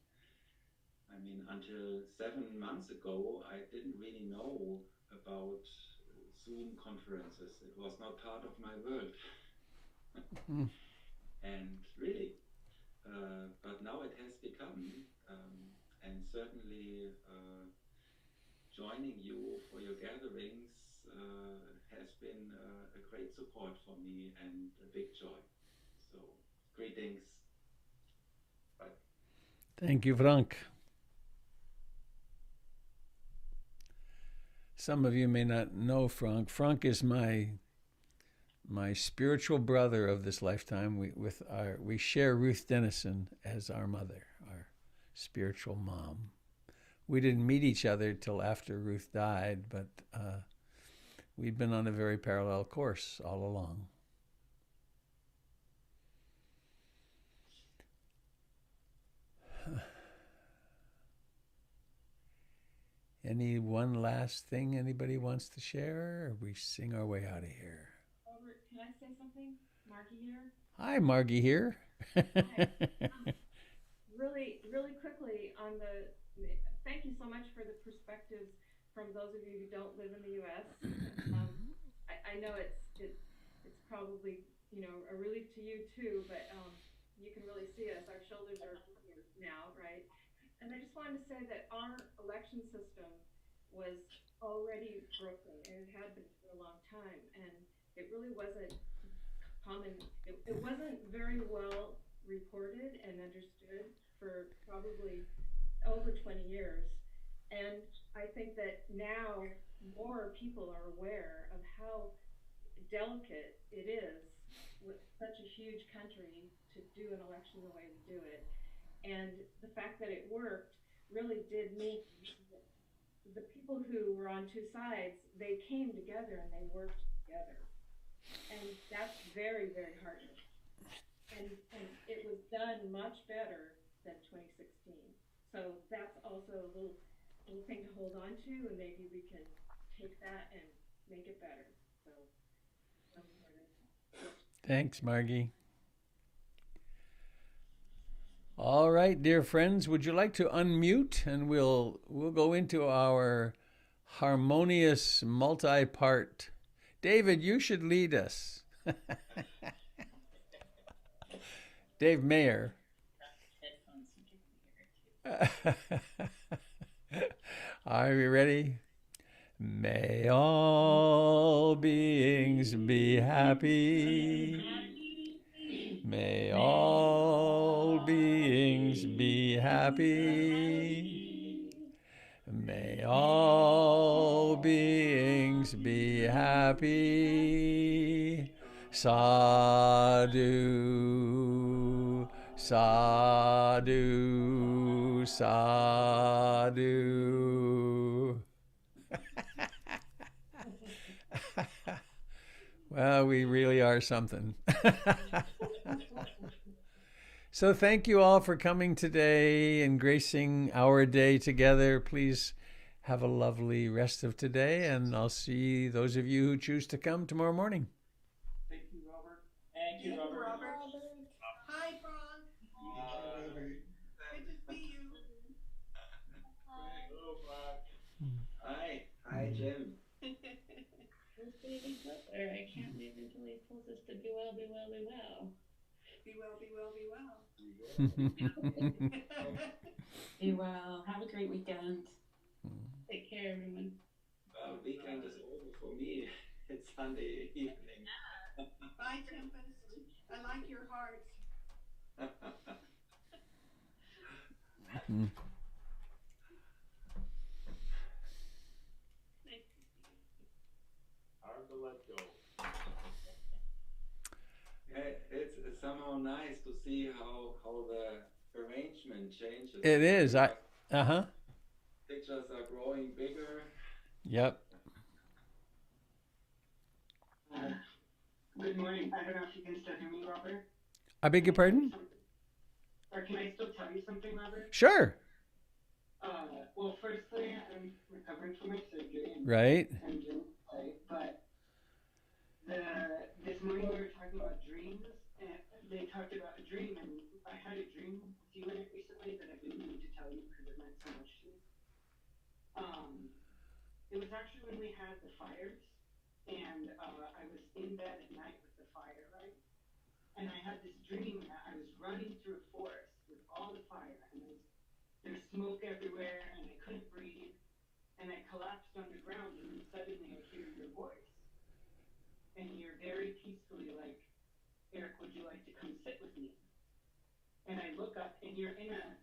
I mean, until 7 months ago, I didn't really know about Zoom conferences. It was not part of my world. And really, but now it has become, and certainly joining you for your gatherings has been a great support for me and a big joy. So, greetings. Bye. Thank you, Frank. Some of you may not know Frank. Frank is my spiritual brother of this lifetime. We share Ruth Dennison as our mother, our spiritual mom. We didn't meet each other till after Ruth died, but we've been on a very parallel course all along. Any one last thing anybody wants to share, or we sing our way out of here? Robert, can I say something? Margie here. Hi, Margie here. Hi. Really, really quickly on thank you so much for the perspectives from those of you who don't live in the U.S. I know it's probably a relief to you too, but you can really see us. Our shoulders are here now, right? And I just wanted to say that our election system was already broken, and it had been for a long time, and it really wasn't common. It wasn't very well reported and understood for probably over 20 years. And I think that now more people are aware of how delicate it is with such a huge country to do an election the way we do it. And the fact that it worked really did mean the people who were on two sides, they came together and they worked together. And that's very, very heartening. And it was done much better than 2016. So that's also a little thing to hold on to, and maybe we can take that and make it better. So Thanks, Margie. All right, dear friends, would you like to unmute, and we'll go into our harmonious multi-part. David, you should lead us. Dave Mayer. Are we ready? May all beings be happy. May all beings be happy. May all beings be happy. Sadhu, sadhu, sadhu. Well, we really are something. So thank you all for coming today and gracing our day together. Please have a lovely rest of today, and I'll see those of you who choose to come tomorrow morning. Thank you, Robert. Thank you, Robert. Hi, Frank. Good to see you. Hello, Frank. Hi, hi, Jim. Where's Baby Butler? I can't wait until he pulls us to be well, be well, be well. Be well, be well, be well. Be well. Have a great weekend. Take care, everyone. Well, weekend is over for me. It's Sunday evening. Bye, Tempest. I like your hearts. Hard to let go. It's somehow nice to see how the arrangement changes. It is. Pictures are growing bigger. Yep. Good morning. I don't know if you can still hear me, Robert. I beg your pardon? Or can I still tell you something, Robert? Sure. Well, firstly, I'm recovering from my surgery. Right. And doing okay, but this morning we were talking about dreams, and they talked about a dream, and I had a dream with you in it recently that I've been meaning to tell you because it meant so much to me. It was actually when we had the fires, and I was in bed at night with the fire, right? And I had this dream that I was running through a forest with all the fire, and there's smoke everywhere, and I couldn't breathe, and I collapsed on the ground, and then suddenly I hear your voice. And you're very peacefully like, Eric, would you like to come sit with me? And I look up, and you're in a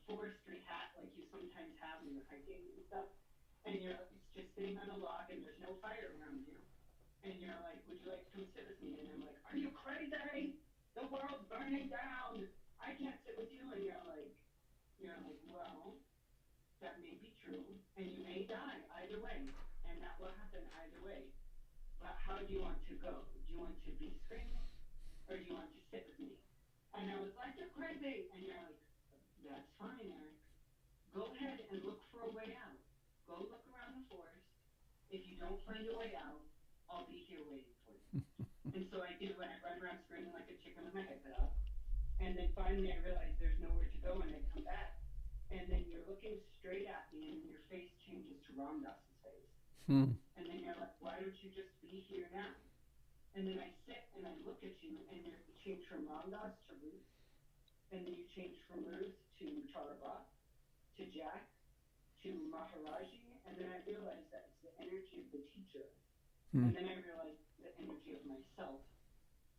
forestry hat like you sometimes have when you're hiking and stuff. And it's just sitting on a log, and there's no fire around you. And you're like, would you like to come sit with me? And I'm like, are you crazy? The world's burning down. I can't sit with you. And you're like, well, that may be true. And you may die either way. And that will happen either way. But how do you want to go? Do you want to be screaming? Or do you want to sit with me? And I was like, you're crazy. And you're like, that's fine, Eric. Go ahead and look for a way out. Go look around the forest. If you don't find a way out, I'll be here waiting for you. And so I do, and I run around screaming like a chicken with my head cut off. And then finally I realize there's nowhere to go, and I come back. And then you're looking straight at me, and your face changes to Ram Dass's face. And then you're like, why don't you just be here now? And then I sit and I look at you, and you change from Ram Dass to Ruth. And then you change from Ruth to Charabah, to Jack, to Maharaji, and then I realized that it's the energy of the teacher. And then I realized the energy of myself,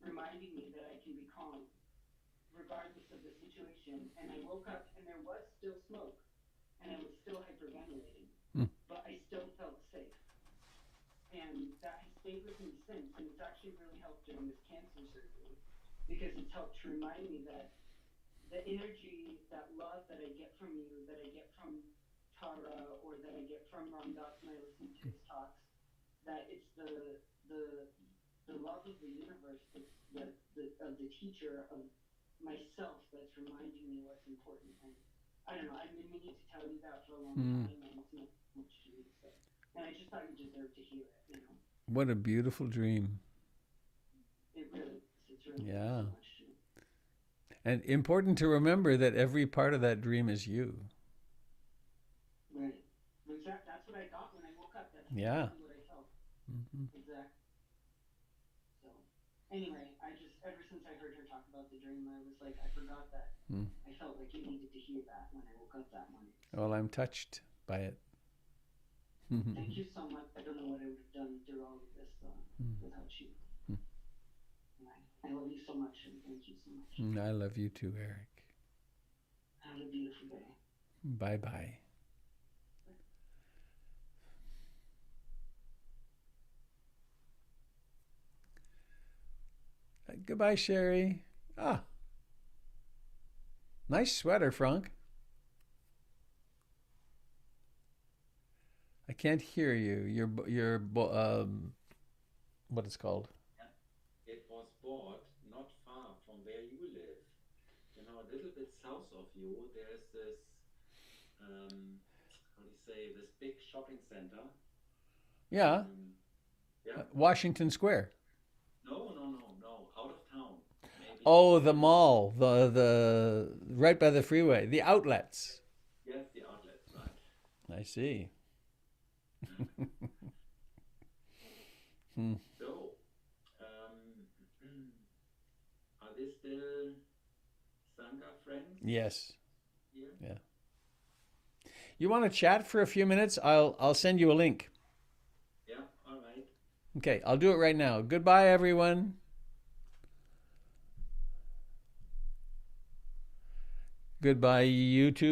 reminding me that I can be calm, regardless of the situation. And I woke up and there was still smoke, and I was still hyperventilating, but I still felt safe. And that has stayed with me since, and it's actually really helped during this cancer surgery, because it's helped to remind me that the energy, that love that I get from you, that I get from Tara, or that I get from Ram Dass when I listen to his talks, that it's the love of the universe, of the teacher, of myself, that's reminding me what's important. And I don't know, I've been meaning to tell you that for a long time, and it's not much to me. So, and I just thought you deserved to hear it, you know. What a beautiful dream. It really is. It's really yeah. so much to me. And important to remember that every part of that dream is you. Right. That's what I got when I woke up. That's exactly what I felt. Exactly. So, anyway, ever since I heard her talk about the dream, I was like, I forgot that. I felt like you needed to hear that when I woke up that morning. Well, I'm touched by it. Thank you so much. I don't know what I would have done through all of this without you. I love you so much, and thank you so much. I love you too, Eric. Have a beautiful day. Bye-bye. Goodbye, Sherry. Ah. Nice sweater, Frank. I can't hear you. Your what it's called? It was bought not far from where you live. You know, a little bit south of you, there's this, how do you say, this big shopping center. Yeah. Washington Square. No, out of town. Maybe. Oh, the mall, the right by the freeway, the outlets. Yes, the outlets, right. I see. So, are they still Sangha friends? Yes. Here? Yeah. You want to chat for a few minutes? I'll send you a link. Yeah, all right. Okay, I'll do it right now. Goodbye, everyone. Goodbye, YouTube.